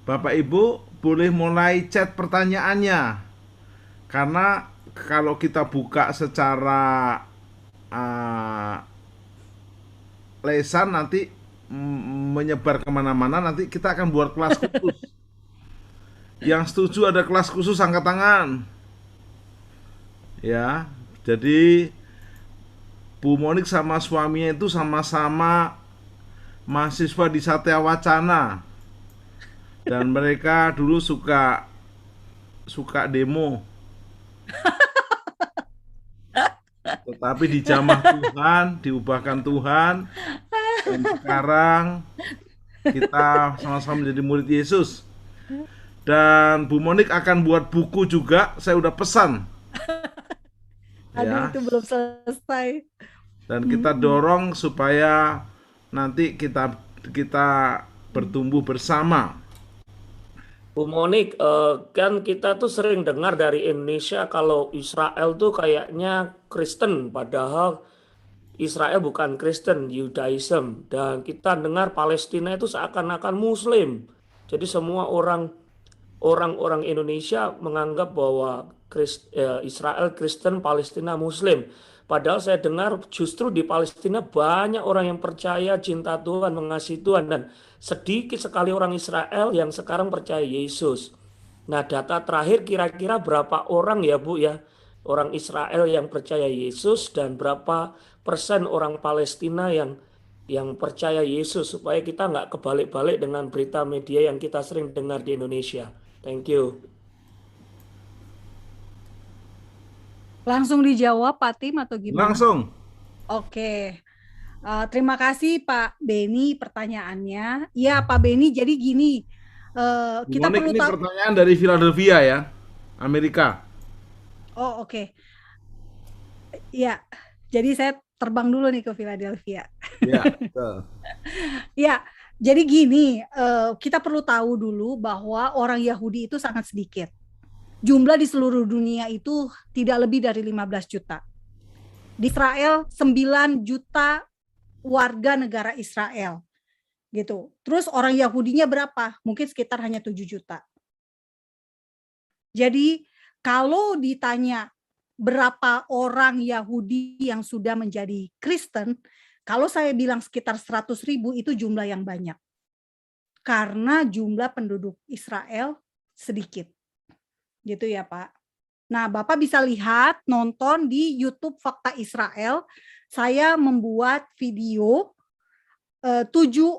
Bapak Ibu boleh mulai chat pertanyaannya. Karena kalau kita buka secara lesan nanti menyebar kemana-mana, nanti kita akan buat kelas khusus. Yang setuju ada kelas khusus angkat tangan. Ya, jadi Bu Monik sama suaminya itu sama-sama mahasiswa di Satya Wacana. Dan mereka dulu suka demo. Tetapi dijamah Tuhan, diubahkan Tuhan, dan sekarang kita sama-sama menjadi murid Yesus. Dan Bu Monik akan buat buku juga, saya udah pesan. Aduh, ya. Itu belum selesai. Dan kita dorong supaya nanti kita bertumbuh bersama. Bu Monik, kan kita tuh sering dengar dari Indonesia kalau Israel tuh kayaknya Kristen, padahal Israel bukan Kristen, Judaism. Dan kita dengar Palestina itu seakan-akan Muslim. Jadi semua orang Indonesia menganggap bahwa Israel Kristen, Palestina Muslim. Padahal saya dengar justru di Palestina banyak orang yang percaya, cinta Tuhan, mengasihi Tuhan, dan sedikit sekali orang Israel yang sekarang percaya Yesus. Nah, data terakhir kira-kira berapa orang ya Bu ya, orang Israel yang percaya Yesus, dan berapa persen orang Palestina yang percaya Yesus, supaya kita nggak kebalik-balik dengan berita media yang kita sering dengar di Indonesia. Thank you. Langsung dijawab Pak Tim atau gimana? Langsung. Oke. Terima kasih Pak Beni pertanyaannya. Ya Pak Beni, jadi gini. Kita Monik, perlu ini tahu. Pertanyaan dari Philadelphia ya, Amerika. Oh oke. Ya, jadi saya terbang dulu nih ke Philadelphia. Ya, ya, jadi gini. Kita perlu tahu dulu bahwa orang Yahudi itu sangat sedikit. Jumlah di seluruh dunia itu tidak lebih dari 15 juta. Di Israel 9 juta warga negara Israel gitu. Terus orang Yahudinya berapa? Mungkin sekitar hanya 7 juta. Jadi kalau ditanya berapa orang Yahudi yang sudah menjadi Kristen, kalau saya bilang sekitar 100.000 itu jumlah yang banyak. Karena jumlah penduduk Israel sedikit. Gitu ya, Pak. Nah, Bapak bisa lihat, nonton di YouTube Fakta Israel. Saya membuat video 7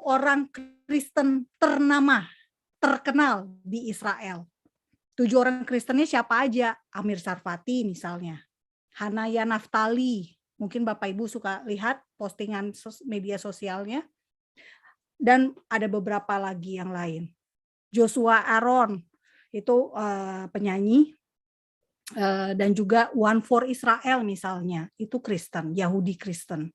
orang Kristen terkenal di Israel. 7 orang Kristennya siapa aja? Amir Sarfati misalnya. Hanaya Naftali. Mungkin Bapak Ibu suka lihat postingan media sosialnya. Dan ada beberapa lagi yang lain. Joshua Aaron, itu penyanyi. Dan juga One for Israel misalnya. Itu Kristen, Yahudi Kristen.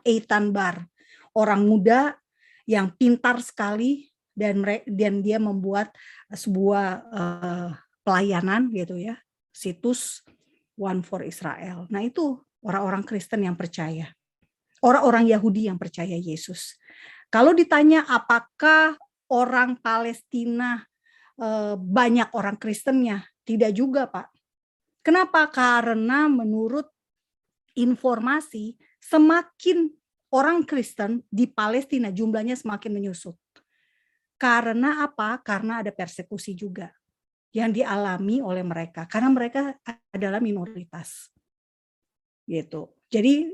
Eitan Bar. Orang muda yang pintar sekali. Dan dia membuat sebuah pelayanan gitu ya, situs One for Israel. Nah itu orang-orang Kristen yang percaya, orang-orang Yahudi yang percaya Yesus. Kalau ditanya apakah orang Palestina banyak orang Kristennya, tidak juga Pak. Kenapa? Karena menurut informasi semakin orang Kristen di Palestina jumlahnya semakin menyusut. Karena apa? Karena ada persekusi juga yang dialami oleh mereka. Karena mereka adalah minoritas. Gitu. Jadi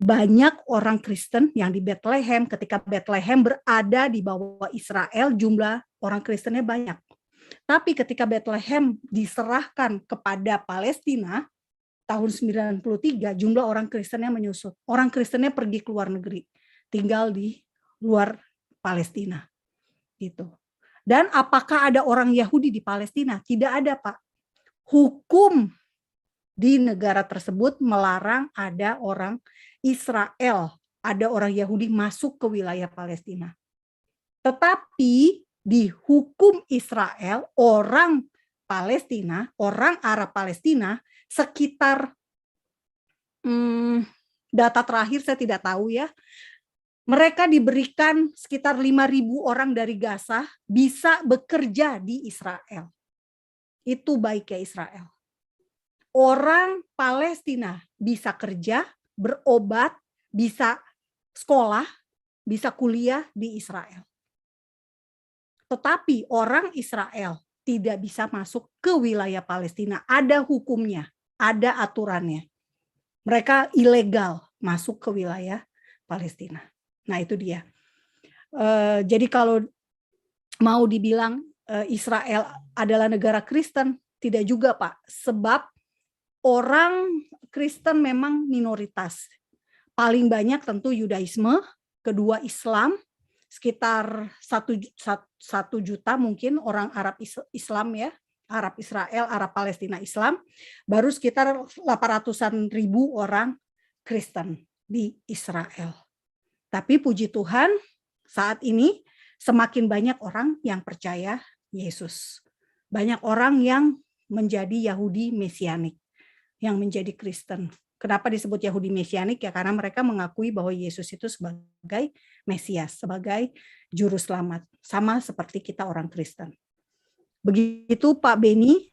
banyak orang Kristen yang di Bethlehem, ketika Bethlehem berada di bawah Israel, jumlah orang Kristennya banyak. Tapi ketika Bethlehem diserahkan kepada Palestina, tahun 93, jumlah orang Kristennya menyusut. Orang Kristennya pergi ke luar negeri, tinggal di luar Palestina. Gitu. Dan apakah ada orang Yahudi di Palestina? Tidak ada, Pak. Hukum di negara tersebut melarang ada orang Israel, ada orang Yahudi masuk ke wilayah Palestina. Tetapi di hukum Israel, orang Palestina, orang Arab Palestina, sekitar data terakhir saya tidak tahu ya, mereka diberikan sekitar 5.000 orang dari Gaza bisa bekerja di Israel. Itu baiknya Israel. Orang Palestina bisa kerja, berobat, bisa sekolah, bisa kuliah di Israel. Tetapi orang Israel tidak bisa masuk ke wilayah Palestina. Ada hukumnya, ada aturannya. Mereka ilegal masuk ke wilayah Palestina. Nah itu dia. Jadi kalau mau dibilang Israel adalah negara Kristen, tidak juga Pak. Sebab orang Kristen memang minoritas. Paling banyak tentu Yudaisme, kedua Islam, sekitar 1 juta mungkin orang Arab Islam ya. Arab Israel, Arab Palestina Islam. Baru sekitar 800-an ribu orang Kristen di Israel. Tapi puji Tuhan, saat ini semakin banyak orang yang percaya Yesus. Banyak orang yang menjadi Yahudi Mesianik, yang menjadi Kristen. Kenapa disebut Yahudi Mesianik? Ya karena mereka mengakui bahwa Yesus itu sebagai Mesias, sebagai Juru Selamat. Sama seperti kita orang Kristen. Begitu Pak Beni.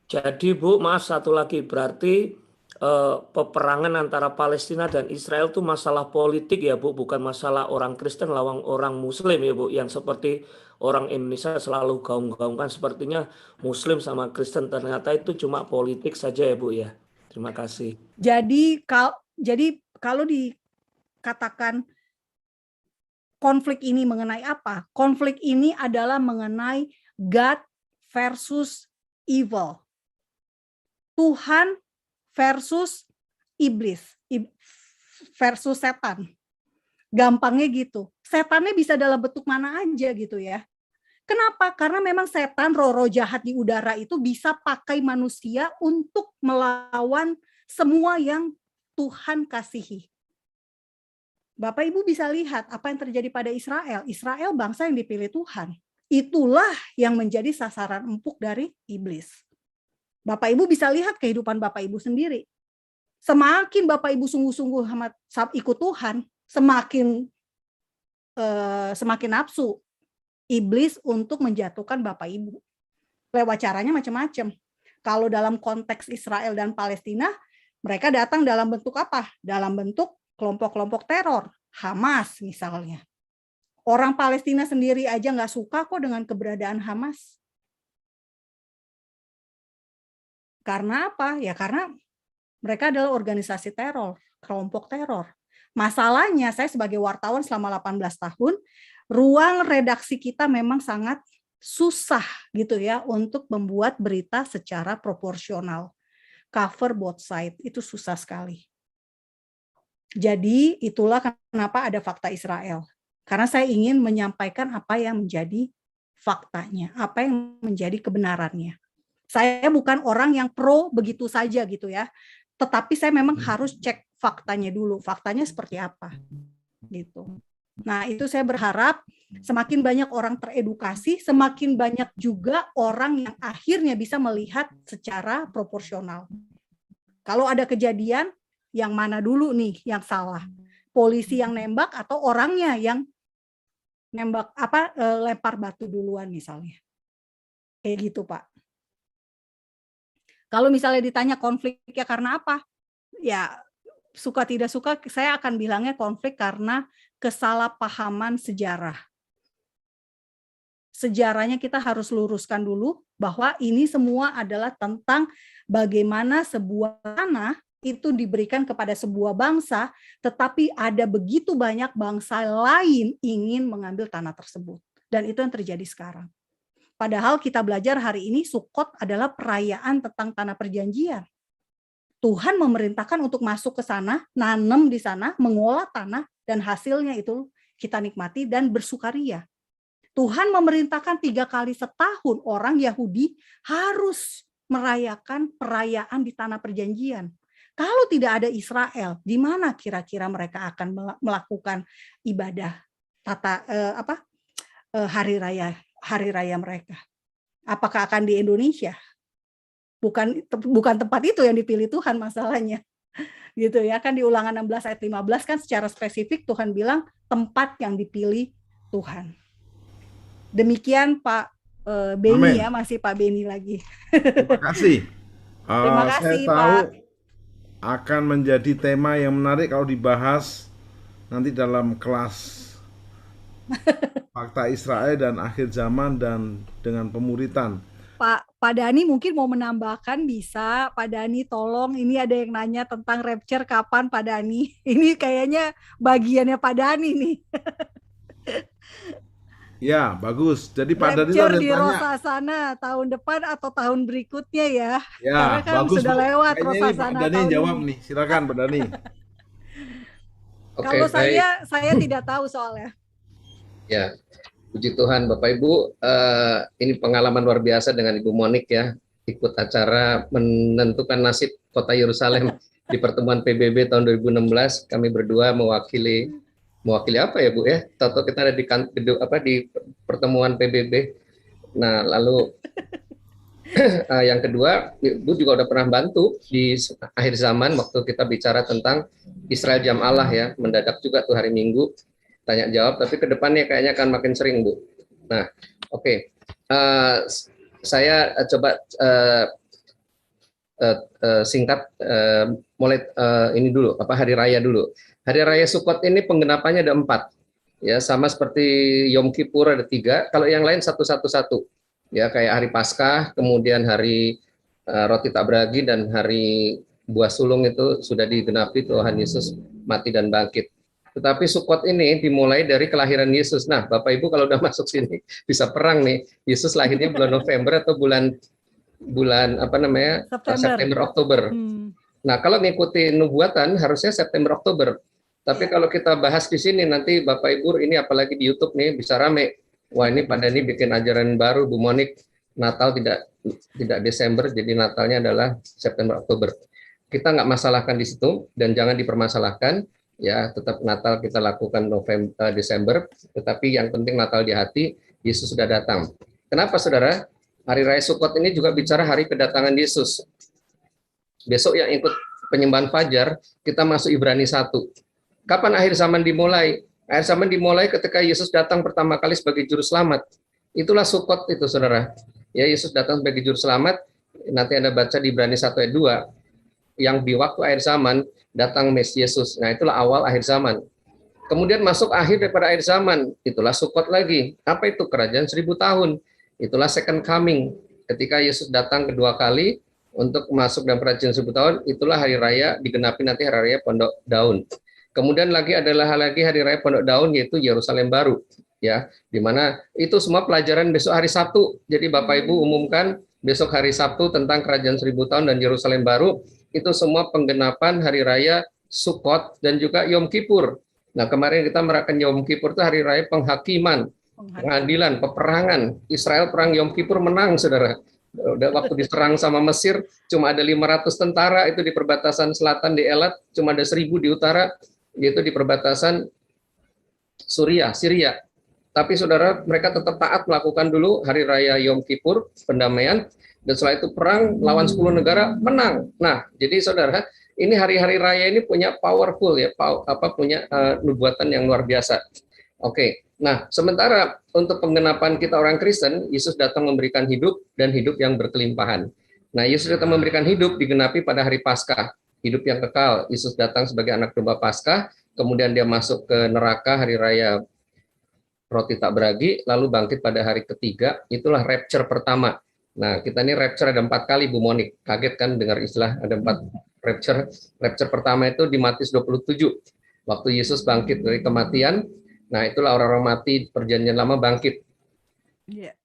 Jadi Bu, maaf satu lagi, berarti peperangan antara Palestina dan Israel itu masalah politik ya Bu, bukan masalah orang Kristen lawan orang Muslim ya Bu, yang seperti orang Indonesia selalu gaung-gaungkan sepertinya Muslim sama Kristen, ternyata itu cuma politik saja ya Bu ya. Terima kasih. Jadi kalau dikatakan konflik ini mengenai apa? Konflik ini adalah mengenai God versus evil. Tuhan versus iblis, versus setan. Gampangnya gitu. Setannya bisa dalam bentuk mana aja gitu ya. Kenapa? Karena memang setan, roh-roh jahat di udara itu bisa pakai manusia untuk melawan semua yang Tuhan kasihi. Bapak Ibu bisa lihat apa yang terjadi pada Israel. Israel bangsa yang dipilih Tuhan. Itulah yang menjadi sasaran empuk dari iblis. Bapak Ibu bisa lihat kehidupan Bapak Ibu sendiri. Semakin Bapak Ibu sungguh-sungguh ikut Tuhan, semakin nafsu iblis untuk menjatuhkan Bapak Ibu. Lewat caranya macam-macam. Kalau dalam konteks Israel dan Palestina, mereka datang dalam bentuk apa? Dalam bentuk kelompok-kelompok teror, Hamas misalnya. Orang Palestina sendiri aja nggak suka kok dengan keberadaan Hamas. Karena apa? Ya karena mereka adalah organisasi teror, kelompok teror. Masalahnya saya sebagai wartawan selama 18 tahun, ruang redaksi kita memang sangat susah gitu ya untuk membuat berita secara proporsional. Cover both side itu susah sekali. Jadi itulah kenapa ada fakta Israel. Karena saya ingin menyampaikan apa yang menjadi faktanya, apa yang menjadi kebenarannya. Saya bukan orang yang pro begitu saja gitu ya. Tetapi saya memang harus cek faktanya dulu. Faktanya seperti apa gitu. Nah, itu saya berharap semakin banyak orang teredukasi, semakin banyak juga orang yang akhirnya bisa melihat secara proporsional. Kalau ada kejadian, yang mana dulu nih yang salah? Polisi yang nembak atau orangnya yang nembak lempar batu duluan misalnya. Kayak gitu, Pak. Kalau misalnya ditanya konfliknya karena apa? Ya, suka tidak suka saya akan bilangnya konflik karena kesalahpahaman sejarah. Sejarahnya kita harus luruskan dulu bahwa ini semua adalah tentang bagaimana sebuah tanah itu diberikan kepada sebuah bangsa, tetapi ada begitu banyak bangsa lain ingin mengambil tanah tersebut. Dan itu yang terjadi sekarang. Padahal kita belajar hari ini Sukkot adalah perayaan tentang tanah perjanjian. Tuhan memerintahkan untuk masuk ke sana, nanam di sana, mengolah tanah, dan hasilnya itu kita nikmati dan bersukaria. Tuhan memerintahkan 3 kali setahun orang Yahudi harus merayakan perayaan di tanah perjanjian. Kalau tidak ada Israel, di mana kira-kira mereka akan melakukan ibadah hari raya mereka? Apakah akan di Indonesia? Bukan tempat itu yang dipilih Tuhan masalahnya. Gitu ya, kan di Ulangan 16 ayat 15 kan secara spesifik Tuhan bilang tempat yang dipilih Tuhan. Demikian Pak Beni ya, masih Pak Beni lagi. Terima kasih. Terima kasih saya tahu Pak. akan menjadi tema yang menarik kalau dibahas nanti dalam kelas fakta Israel dan akhir zaman dan dengan pemuritan. Pak Dani mungkin mau menambahkan bisa. Pak Dani tolong, ini ada yang nanya tentang rapture kapan Pak Dani. Ini kayaknya bagiannya Pak Dani nih. Ya, bagus. Jadi Pak Dani Rapture ada di yang tanya. Rosasana tahun depan atau tahun berikutnya ya. Ya, Karena kan bagus sudah Bu. lewat Kayaknya ini Pak Rosasana Dani tahun jawab ini. nih. Silakan Pak Dani. Oke, Kalau baik. saya tidak tahu soalnya. Ya, puji Tuhan Bapak Ibu, ini pengalaman luar biasa dengan Ibu Monik ya, ikut acara menentukan nasib kota Yerusalem di pertemuan PBB tahun 2016. Kami berdua mewakili apa ya Bu ya? Tahu kita ada di pertemuan PBB. Nah, lalu yang kedua, Ibu juga udah pernah bantu di akhir zaman waktu kita bicara tentang Israel Jam Allah ya, mendadak juga tuh hari Minggu tanya jawab, tapi ke depannya kayaknya akan makin sering Bu. Nah, oke. Saya coba singkat mulai ini dulu, hari raya dulu. Hari raya Sukkot ini penggenapannya ada 4, ya sama seperti Yom Kippur ada 3. Kalau yang lain satu, ya kayak hari Paskah, kemudian hari roti tak beragi dan hari buah sulung itu sudah digenapi Tuhan Yesus mati dan bangkit. Tetapi Sukkot ini dimulai dari kelahiran Yesus. Nah, Bapak Ibu kalau udah masuk sini bisa perang nih. Yesus lahirnya bulan November atau bulan September Oktober. Nah, kalau ngikuti nubuatan harusnya September Oktober. Tapi kalau kita bahas di sini nanti Bapak Ibu ini apalagi di YouTube nih bisa rame. Wah, ini pada ini bikin ajaran baru Bu Monik, Natal tidak Desember, jadi Natalnya adalah September Oktober. Kita nggak masalahkan di situ dan jangan dipermasalahkan. Ya, tetap Natal kita lakukan Desember, tetapi yang penting Natal di hati, Yesus sudah datang. Kenapa Saudara? Hari Raya Sukkot ini juga bicara hari kedatangan Yesus. Besok yang ikut penyembahan Fajar, kita masuk Ibrani 1. Kapan akhir zaman dimulai? Akhir zaman dimulai ketika Yesus datang pertama kali sebagai juru selamat. Itulah Sukot itu, saudara. Ya, Yesus datang sebagai juru selamat. Nanti Anda baca di Ibrani 1 ayat 2, yang di waktu akhir zaman datang Mesias Yesus. Nah, itulah awal akhir zaman. Kemudian masuk akhir daripada akhir zaman, itulah Sukot lagi. Apa itu? Kerajaan 1000 tahun. Itulah second coming. Ketika Yesus datang kedua kali untuk masuk dalam kerajaan 1000 tahun, itulah hari raya digenapi nanti hari raya Pondok Daun. Kemudian lagi adalah hari raya Pondok Daun, yaitu Yerusalem Baru. Ya, di mana itu semua pelajaran besok hari Sabtu. Jadi Bapak Ibu umumkan besok hari Sabtu tentang kerajaan 1000 tahun dan Yerusalem Baru. Itu semua penggenapan hari raya Sukot dan juga Yom Kippur. Nah, kemarin kita merayakan Yom Kippur itu hari raya penghakiman, pengadilan, peperangan. Israel perang Yom Kippur menang, saudara. Waktu diserang sama Mesir, cuma ada 500 tentara itu di perbatasan selatan di Elat, cuma ada 1000 di utara, yaitu di perbatasan Syria. Tapi saudara, mereka tetap taat melakukan dulu hari raya Yom Kippur, pendamaian, dan setelah itu perang lawan 10 negara, menang. Nah, jadi saudara, ini hari-hari raya ini punya powerful ya, punya nubuatan yang luar biasa. Oke. Nah, sementara untuk penggenapan kita orang Kristen, Yesus datang memberikan hidup dan hidup yang berkelimpahan. Nah, Yesus datang memberikan hidup digenapi pada hari Paskah, hidup yang kekal. Yesus datang sebagai anak domba Paskah, kemudian dia masuk ke neraka hari raya roti tak beragi, lalu bangkit pada hari ketiga. Itulah rapture pertama. Nah, kita ini rapture ada 4 kali, Bu Monik. Kaget kan dengar istilah ada 4 rapture. Rapture pertama itu di Matius 27. Waktu Yesus bangkit dari kematian, nah itulah orang-orang mati perjanjian lama bangkit.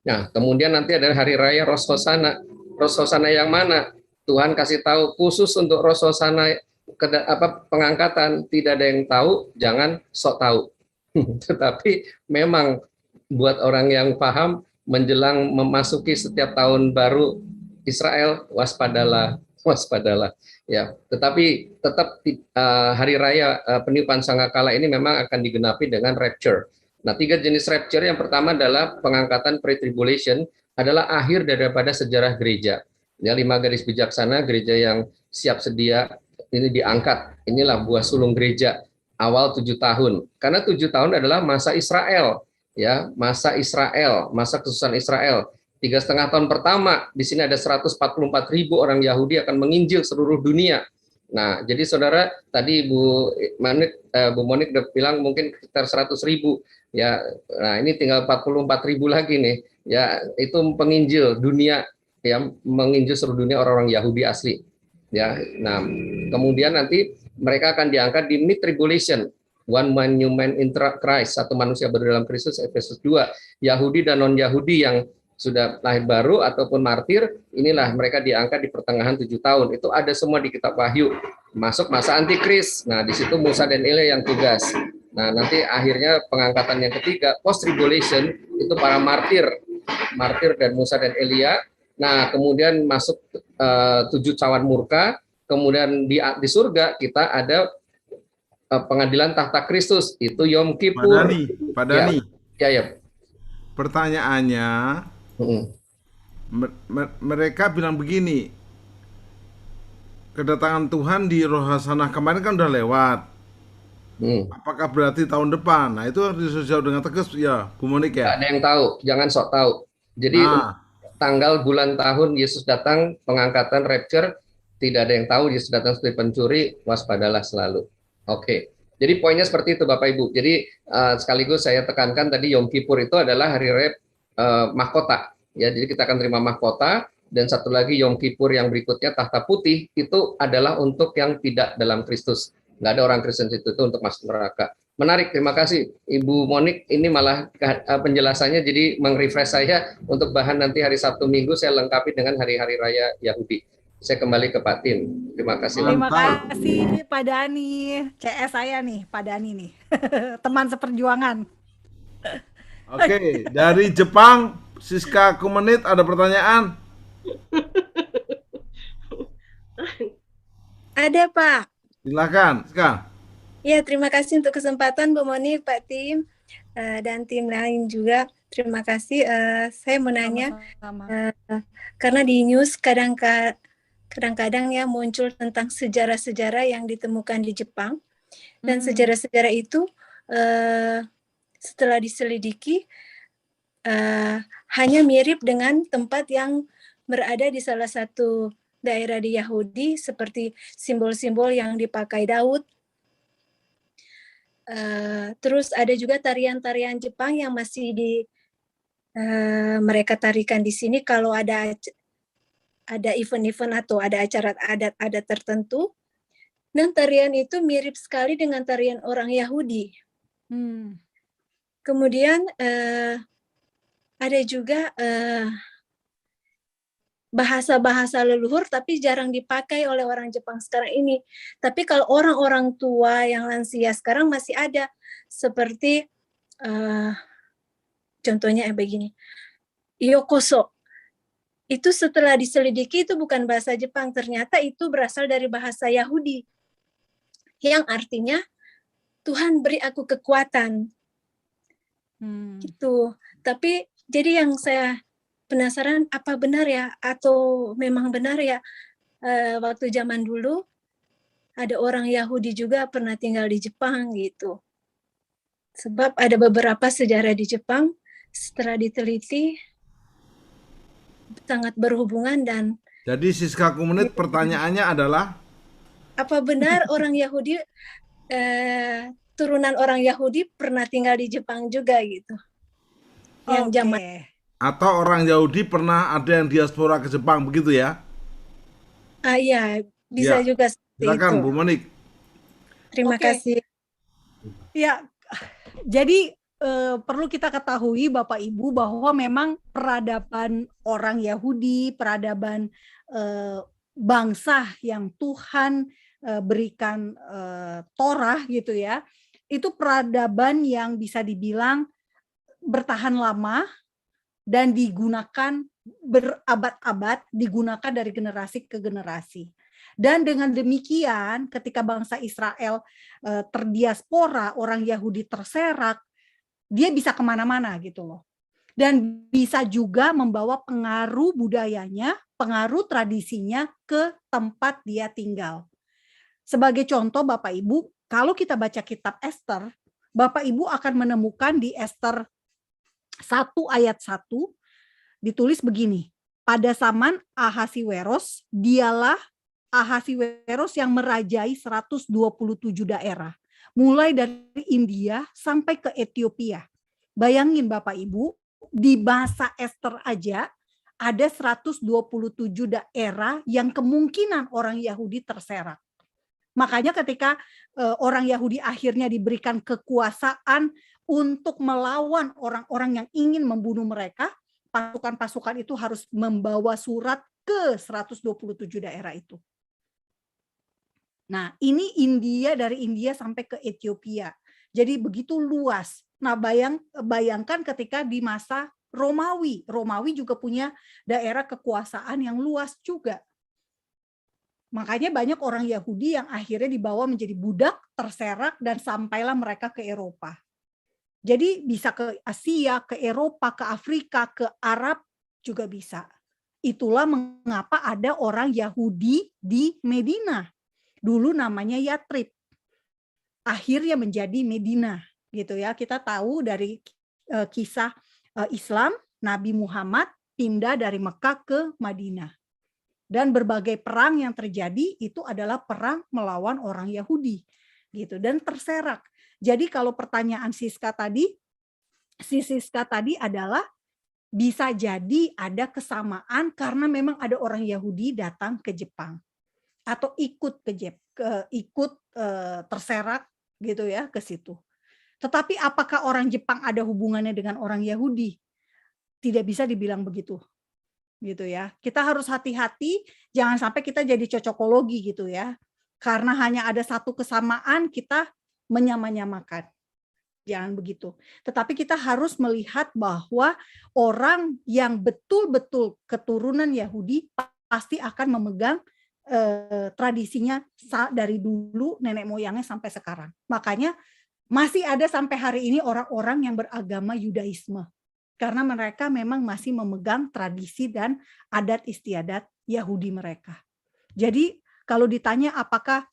Nah, kemudian nanti ada hari raya Rosh Hashanah. Rosh Hashanah yang mana? Tuhan kasih tahu khusus untuk Rosh Hashanah pengangkatan, tidak ada yang tahu, jangan sok tahu. Tetapi memang buat orang yang paham, menjelang memasuki setiap tahun baru Israel, waspadalah ya. Tetapi tetap hari raya peniupan sangkakala ini memang akan digenapi dengan rapture. Nah, 3 jenis rapture. Yang pertama adalah pengangkatan pre-tribulation, adalah akhir daripada sejarah gereja. Ya, 5 garis bijaksana, gereja yang siap sedia ini diangkat. Inilah buah sulung gereja awal 7 tahun. Karena 7 tahun adalah masa Israel. Ya, masa kesusahan Israel. 3,5 tahun pertama, di sini ada 144.000 orang Yahudi akan menginjil seluruh dunia. Nah, jadi saudara, tadi Bu Monik udah bilang mungkin sekitar 100.000. Ya, nah ini tinggal 44.000 lagi nih. Ya, itu penginjil dunia, ya, menginjil seluruh dunia orang-orang Yahudi asli. Ya, nah kemudian nanti mereka akan diangkat di mid tribulation. One man new man in Christ, satu manusia baru dalam Kristus, Efesus 2. Yahudi dan non-Yahudi yang sudah lahir baru ataupun martir, inilah mereka diangkat di pertengahan 7 tahun. Itu ada semua di kitab Wahyu. Masuk masa antikris. Nah, di situ Musa dan Elia yang tugas. Nah, nanti akhirnya pengangkatan yang ketiga, post tribulation, itu para martir dan Musa dan Elia. Nah, kemudian masuk 7 cawan murka, kemudian di surga kita ada pengadilan tahta Kristus, itu Yom Kippur. Pak Dani. Ya. Pertanyaannya, mereka bilang begini, kedatangan Tuhan di Rosh Hashanah kemarin kan udah lewat. Apakah berarti tahun depan? Nah, itu harus dijawab dengan tegas ya, Bu Monik ya. Tidak ada yang tahu, jangan sok tahu. Jadi tanggal, bulan, tahun Yesus datang, pengangkatan, rapture, tidak ada yang tahu. Yesus datang seperti pencuri, waspadalah selalu. Oke, jadi poinnya seperti itu Bapak Ibu. Jadi sekaligus saya tekankan tadi Yom Kippur itu adalah hari raya mahkota. Ya, jadi kita akan terima mahkota. Dan satu lagi Yom Kippur yang berikutnya tahta putih, itu adalah untuk yang tidak dalam Kristus. Nggak ada orang Kristen itu untuk masuk neraka. Menarik, terima kasih Ibu Monik. Ini malah penjelasannya jadi meng-refresh saya untuk bahan nanti hari Sabtu Minggu saya lengkapi dengan hari-hari raya Yahudi. Saya kembali ke Pak Tim. Terima kasih. Terima kasih Pak Dani. CS saya nih, Pak Dani nih. Teman seperjuangan. Oke, dari Jepang, Siska Kumenit ada pertanyaan? Ada, Pak. Silakan, Siska. Ya, terima kasih untuk kesempatan Bu Monik, Pak Tim, dan tim lain juga. Terima kasih. Saya mau nanya, karena di news kadang-kadang ya muncul tentang sejarah-sejarah yang ditemukan di Jepang. Dan sejarah-sejarah itu setelah diselidiki hanya mirip dengan tempat yang berada di salah satu daerah di Yahudi, seperti simbol-simbol yang dipakai Daud. Terus ada juga tarian-tarian Jepang yang masih mereka tarikan di sini kalau ada event-event atau ada acara adat tertentu. Dan tarian itu mirip sekali dengan tarian orang Yahudi. Kemudian ada juga bahasa-bahasa leluhur tapi jarang dipakai oleh orang Jepang sekarang ini. Tapi kalau orang-orang tua yang lansia sekarang masih ada, seperti contohnya begini, yokoso. Itu setelah diselidiki itu bukan bahasa Jepang, ternyata itu berasal dari bahasa Yahudi, yang artinya Tuhan beri aku kekuatan. Gitu. Tapi jadi yang saya penasaran, apa benar ya, atau memang benar ya, waktu zaman dulu ada orang Yahudi juga pernah tinggal di Jepang gitu. Sebab ada beberapa sejarah di Jepang setelah diteliti sangat berhubungan. Dan jadi Siska Komunit, pertanyaannya adalah apa benar orang Yahudi, turunan orang Yahudi pernah tinggal di Jepang juga gitu, yang zaman atau orang Yahudi pernah ada yang diaspora ke Jepang, begitu ya? Iya, bisa ya. juga seperti Silakan, itu. Bu Monik. Terima kasih. Ya, jadi perlu kita ketahui Bapak Ibu bahwa memang peradaban orang Yahudi, peradaban bangsa yang Tuhan berikan Torah gitu ya, itu peradaban yang bisa dibilang bertahan lama dan digunakan berabad-abad, digunakan dari generasi ke generasi. Dan dengan demikian ketika bangsa Israel terdiaspora, orang Yahudi terserak, dia bisa kemana-mana gitu loh. Dan bisa juga membawa pengaruh budayanya, pengaruh tradisinya ke tempat dia tinggal. Sebagai contoh Bapak Ibu, kalau kita baca kitab Ester, Bapak Ibu akan menemukan di Ester 1 ayat 1 ditulis begini, pada zaman Ahasiweros, dialah Ahasiweros yang merajai 127 daerah, mulai dari India sampai ke Ethiopia. Bayangin Bapak Ibu, di bahasa Ester aja ada 127 daerah yang kemungkinan orang Yahudi terserak. Makanya ketika orang Yahudi akhirnya diberikan kekuasaan untuk melawan orang-orang yang ingin membunuh mereka, pasukan-pasukan itu harus membawa surat ke 127 daerah itu. Nah, ini India, dari India sampai ke Ethiopia. Jadi begitu luas. Nah, bayangkan ketika di masa Romawi. Romawi juga punya daerah kekuasaan yang luas juga. Makanya banyak orang Yahudi yang akhirnya dibawa menjadi budak, terserak, dan sampailah mereka ke Eropa. Jadi bisa ke Asia, ke Eropa, ke Afrika, ke Arab juga bisa. Itulah mengapa ada orang Yahudi di Medina. Dulu namanya Yatrib. Akhirnya menjadi Medina, gitu ya. Kita tahu dari kisah Islam, Nabi Muhammad pindah dari Mekah ke Madinah. Dan berbagai perang yang terjadi itu adalah perang melawan orang Yahudi, gitu, dan terserak. Jadi kalau pertanyaan Siska tadi adalah bisa jadi ada kesamaan karena memang ada orang Yahudi datang ke Jepang atau ikut terserak gitu ya ke situ. Tetapi apakah orang Jepang ada hubungannya dengan orang Yahudi? Tidak bisa dibilang begitu. Gitu ya. Kita harus hati-hati jangan sampai kita jadi cocokologi gitu ya. Karena hanya ada satu kesamaan kita menyamakan. Jangan begitu. Tetapi kita harus melihat bahwa orang yang betul-betul keturunan Yahudi pasti akan memegang tradisinya dari dulu nenek moyangnya sampai sekarang. Makanya masih ada sampai hari ini orang-orang yang beragama Yudaisme. Karena mereka memang masih memegang tradisi dan adat istiadat Yahudi mereka. Jadi kalau ditanya apakah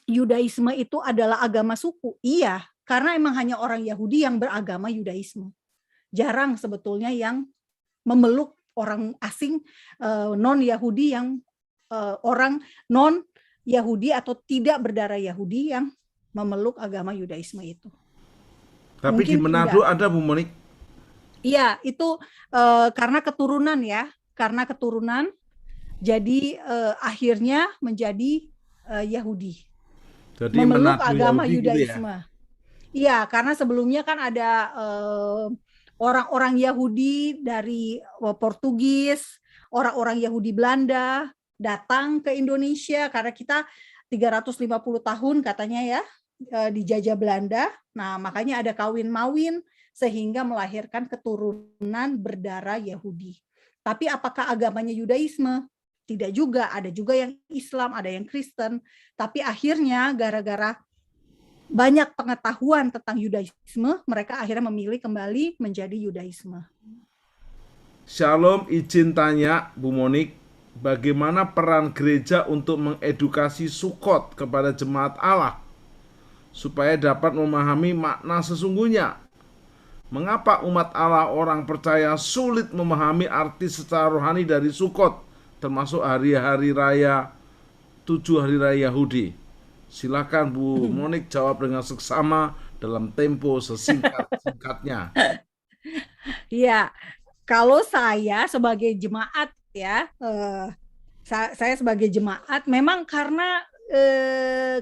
Yudaisme itu adalah agama suku? Iya, karena emang hanya orang Yahudi yang beragama Yudaisme. Jarang sebetulnya yang memeluk orang asing non-Yahudi yang orang non-Yahudi atau tidak berdarah Yahudi yang memeluk agama Yudaisme itu. Tapi di Mungkin Manado tidak. ada Bu Monik. Iya, itu karena keturunan ya, karena keturunan, jadi akhirnya menjadi Yahudi, Jadi memeluk Manado agama Yahudi gitu ya. Yudaisme. Iya, karena sebelumnya kan ada orang-orang Yahudi dari Portugis, orang-orang Yahudi Belanda datang ke Indonesia karena kita 350 tahun katanya ya dijajah Belanda. Nah, makanya ada kawin-mawin sehingga melahirkan keturunan berdarah Yahudi. Tapi apakah agamanya Yudaisme? Tidak juga, ada juga yang Islam, ada yang Kristen. Tapi akhirnya gara-gara banyak pengetahuan tentang Yudaisme, mereka akhirnya memilih kembali menjadi Yudaisme. Shalom, izin tanya Bu Monik, bagaimana peran gereja untuk mengedukasi Sukot kepada jemaat Allah supaya dapat memahami makna sesungguhnya? Mengapa umat Allah orang percaya sulit memahami arti secara rohani dari Sukot, termasuk hari-hari raya 7 hari raya Yahudi? Silakan Bu Monik jawab dengan seksama dalam tempo sesingkat-singkatnya. Iya, kalau saya sebagai jemaat ya, saya sebagai jemaat memang karena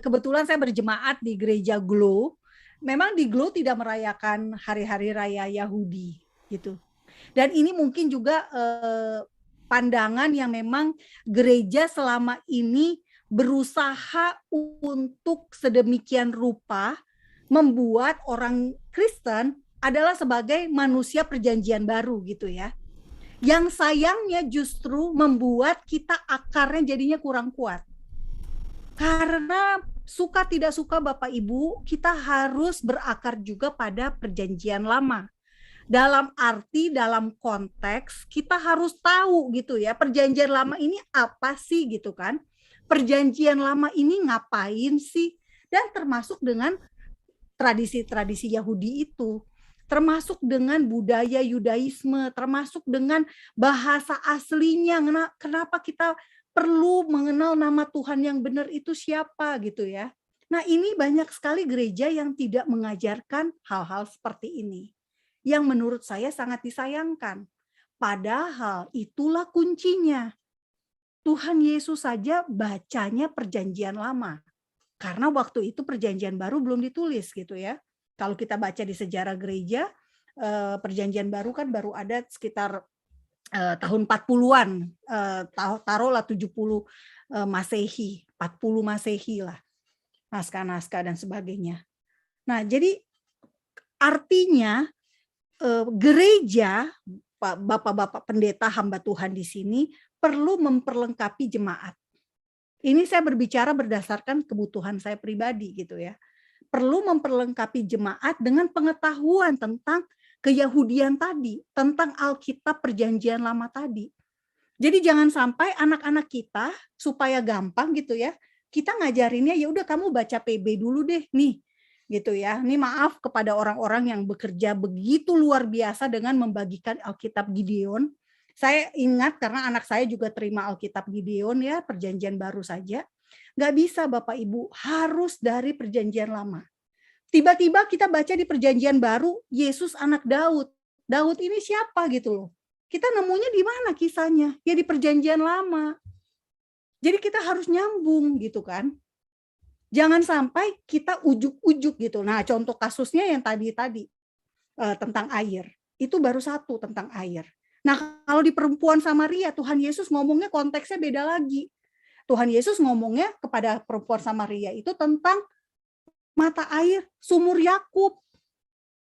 kebetulan saya berjemaat di gereja Glow. Memang di Glow tidak merayakan hari-hari raya Yahudi gitu. Dan ini mungkin juga pandangan yang memang gereja selama ini berusaha untuk sedemikian rupa membuat orang Kristen adalah sebagai manusia perjanjian baru gitu ya. Yang sayangnya justru membuat kita akarnya jadinya kurang kuat. Karena suka tidak suka Bapak Ibu, kita harus berakar juga pada perjanjian lama. Dalam arti, dalam konteks, kita harus tahu gitu ya, perjanjian lama ini apa sih gitu kan. Perjanjian lama ini ngapain sih? Dan termasuk dengan tradisi-tradisi Yahudi itu. Termasuk dengan budaya Yudaisme, termasuk dengan bahasa aslinya. Kenapa kita perlu mengenal nama Tuhan yang benar itu siapa gitu ya. Nah, ini banyak sekali gereja yang tidak mengajarkan hal-hal seperti ini. Yang menurut saya sangat disayangkan. Padahal itulah kuncinya. Tuhan Yesus saja bacanya perjanjian lama. Karena waktu itu perjanjian baru belum ditulis gitu ya. Kalau kita baca di sejarah gereja, perjanjian baru kan baru ada sekitar tahun 40-an, taruhlah 70 Masehi, 40 Masehi lah, naskah-naskah dan sebagainya. Nah, jadi artinya gereja, bapak-bapak pendeta hamba Tuhan di sini perlu memperlengkapi jemaat. Ini saya berbicara berdasarkan kebutuhan saya pribadi gitu ya. Perlu memperlengkapi jemaat dengan pengetahuan tentang keyahudian tadi, tentang Alkitab perjanjian lama tadi. Jadi jangan sampai anak-anak kita supaya gampang gitu ya, kita ngajarinnya ya udah kamu baca PB dulu deh nih, gitu ya. Ini maaf kepada orang-orang yang bekerja begitu luar biasa dengan membagikan Alkitab Gideon. Saya ingat karena anak saya juga terima Alkitab Gideon ya, perjanjian baru saja. Nggak bisa Bapak Ibu, harus dari perjanjian lama. Tiba-tiba kita baca di perjanjian baru, Yesus anak Daud. Daud ini siapa gitu loh. Kita nemunya di mana kisahnya? Ya di perjanjian lama. Jadi kita harus nyambung gitu kan. Jangan sampai kita ujuk-ujuk gitu. Nah contoh kasusnya yang tadi tentang air. Itu baru satu tentang air. Nah kalau di perempuan Samaria, Tuhan Yesus ngomongnya konteksnya beda lagi. Tuhan Yesus ngomongnya kepada perempuan Samaria itu tentang mata air sumur Yakub.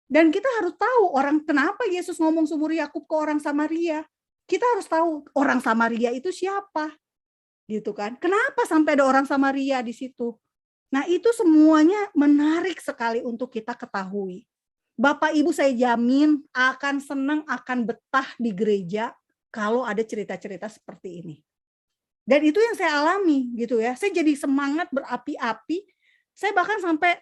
Dan kita harus tahu kenapa Yesus ngomong sumur Yakub ke orang Samaria. Kita harus tahu orang Samaria itu siapa. Gitu kan? Kenapa sampai ada orang Samaria di situ? Nah, itu semuanya menarik sekali untuk kita ketahui. Bapak Ibu saya jamin akan senang, akan betah di gereja kalau ada cerita-cerita seperti ini. Dan itu yang saya alami gitu ya. Saya jadi semangat berapi-api Saya bahkan sampai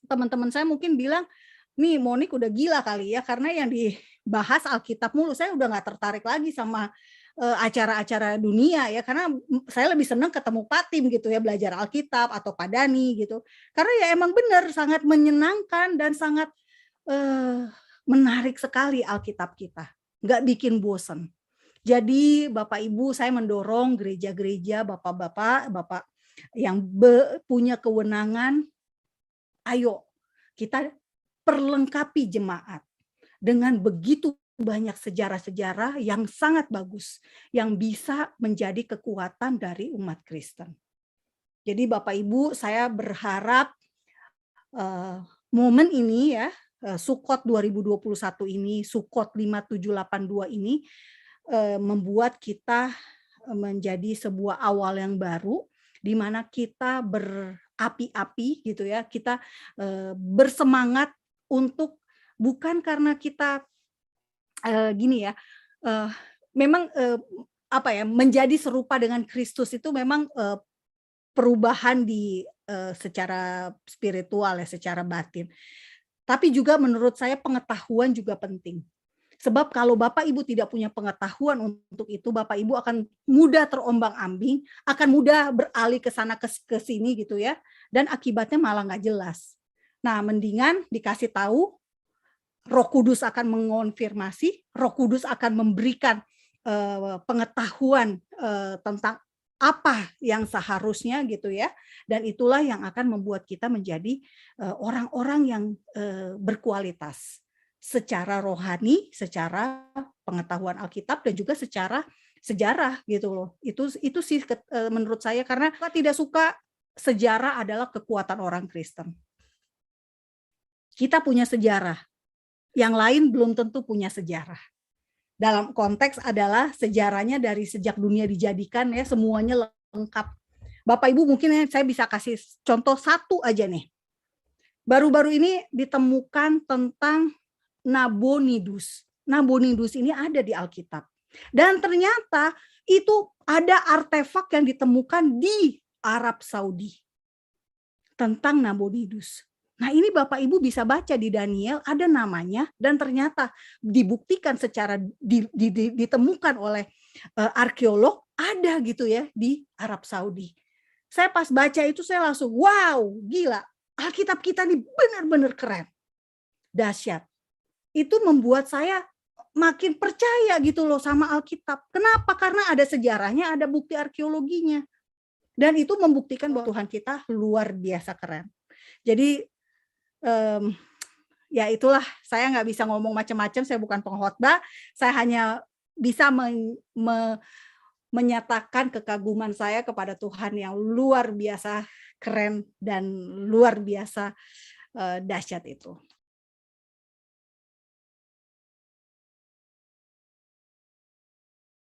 teman-teman saya mungkin bilang, nih Monik udah gila kali ya, karena yang dibahas Alkitab mulu. Saya udah nggak tertarik lagi sama acara-acara dunia ya, karena saya lebih senang ketemu Pak Tim gitu ya, belajar Alkitab atau Pak Dani gitu. Karena ya emang benar sangat menyenangkan dan sangat menarik sekali Alkitab kita, nggak bikin bosen. Jadi Bapak Ibu, saya mendorong gereja-gereja, bapak-bapak yang punya kewenangan, ayo kita perlengkapi jemaat dengan begitu banyak sejarah-sejarah yang sangat bagus, yang bisa menjadi kekuatan dari umat Kristen. Jadi Bapak Ibu, saya berharap momen ini ya, Sukot 2021 ini, Sukot 5782 ini membuat kita menjadi sebuah awal yang baru, di mana kita berapi-api gitu ya, kita bersemangat untuk bukan karena kita gini ya, memang apa ya, menjadi serupa dengan Kristus itu memang perubahan di secara spiritual ya, secara batin. Tapi juga menurut saya pengetahuan juga penting. Sebab kalau Bapak Ibu tidak punya pengetahuan untuk itu, Bapak Ibu akan mudah terombang-ambing, akan mudah beralih ke sana ke sini gitu ya, dan akibatnya malah nggak jelas. Nah, mendingan dikasih tahu, Roh Kudus akan mengonfirmasi, Roh Kudus akan memberikan pengetahuan tentang apa yang seharusnya gitu ya, dan itulah yang akan membuat kita menjadi orang-orang yang berkualitas secara rohani, secara pengetahuan Alkitab, dan juga secara sejarah gitu loh. Itu sih menurut saya, karena saya tidak suka sejarah adalah kekuatan orang Kristen. Kita punya sejarah, yang lain belum tentu punya sejarah. Dalam konteks adalah sejarahnya dari sejak dunia dijadikan ya, semuanya lengkap. Bapak Ibu mungkin saya bisa kasih contoh satu aja nih. Baru-baru ini ditemukan tentang Nabonidus. Nabonidus ini ada di Alkitab. Dan ternyata itu ada artefak yang ditemukan di Arab Saudi tentang Nabonidus. Nah, ini Bapak Ibu bisa baca di Daniel, ada namanya, dan ternyata dibuktikan secara ditemukan oleh arkeolog, ada gitu ya di Arab Saudi. Saya pas baca itu saya langsung, wow, gila, Alkitab kita ini benar-benar keren, dahsyat. Itu membuat saya makin percaya gitu loh sama Alkitab. Kenapa? Karena ada sejarahnya, ada bukti arkeologinya. Dan itu membuktikan bahwa Tuhan kita luar biasa keren. Jadi ya itulah, saya nggak bisa ngomong macam-macam, saya bukan pengkhotbah, saya hanya bisa menyatakan kekaguman saya kepada Tuhan yang luar biasa keren dan luar biasa dahsyat itu.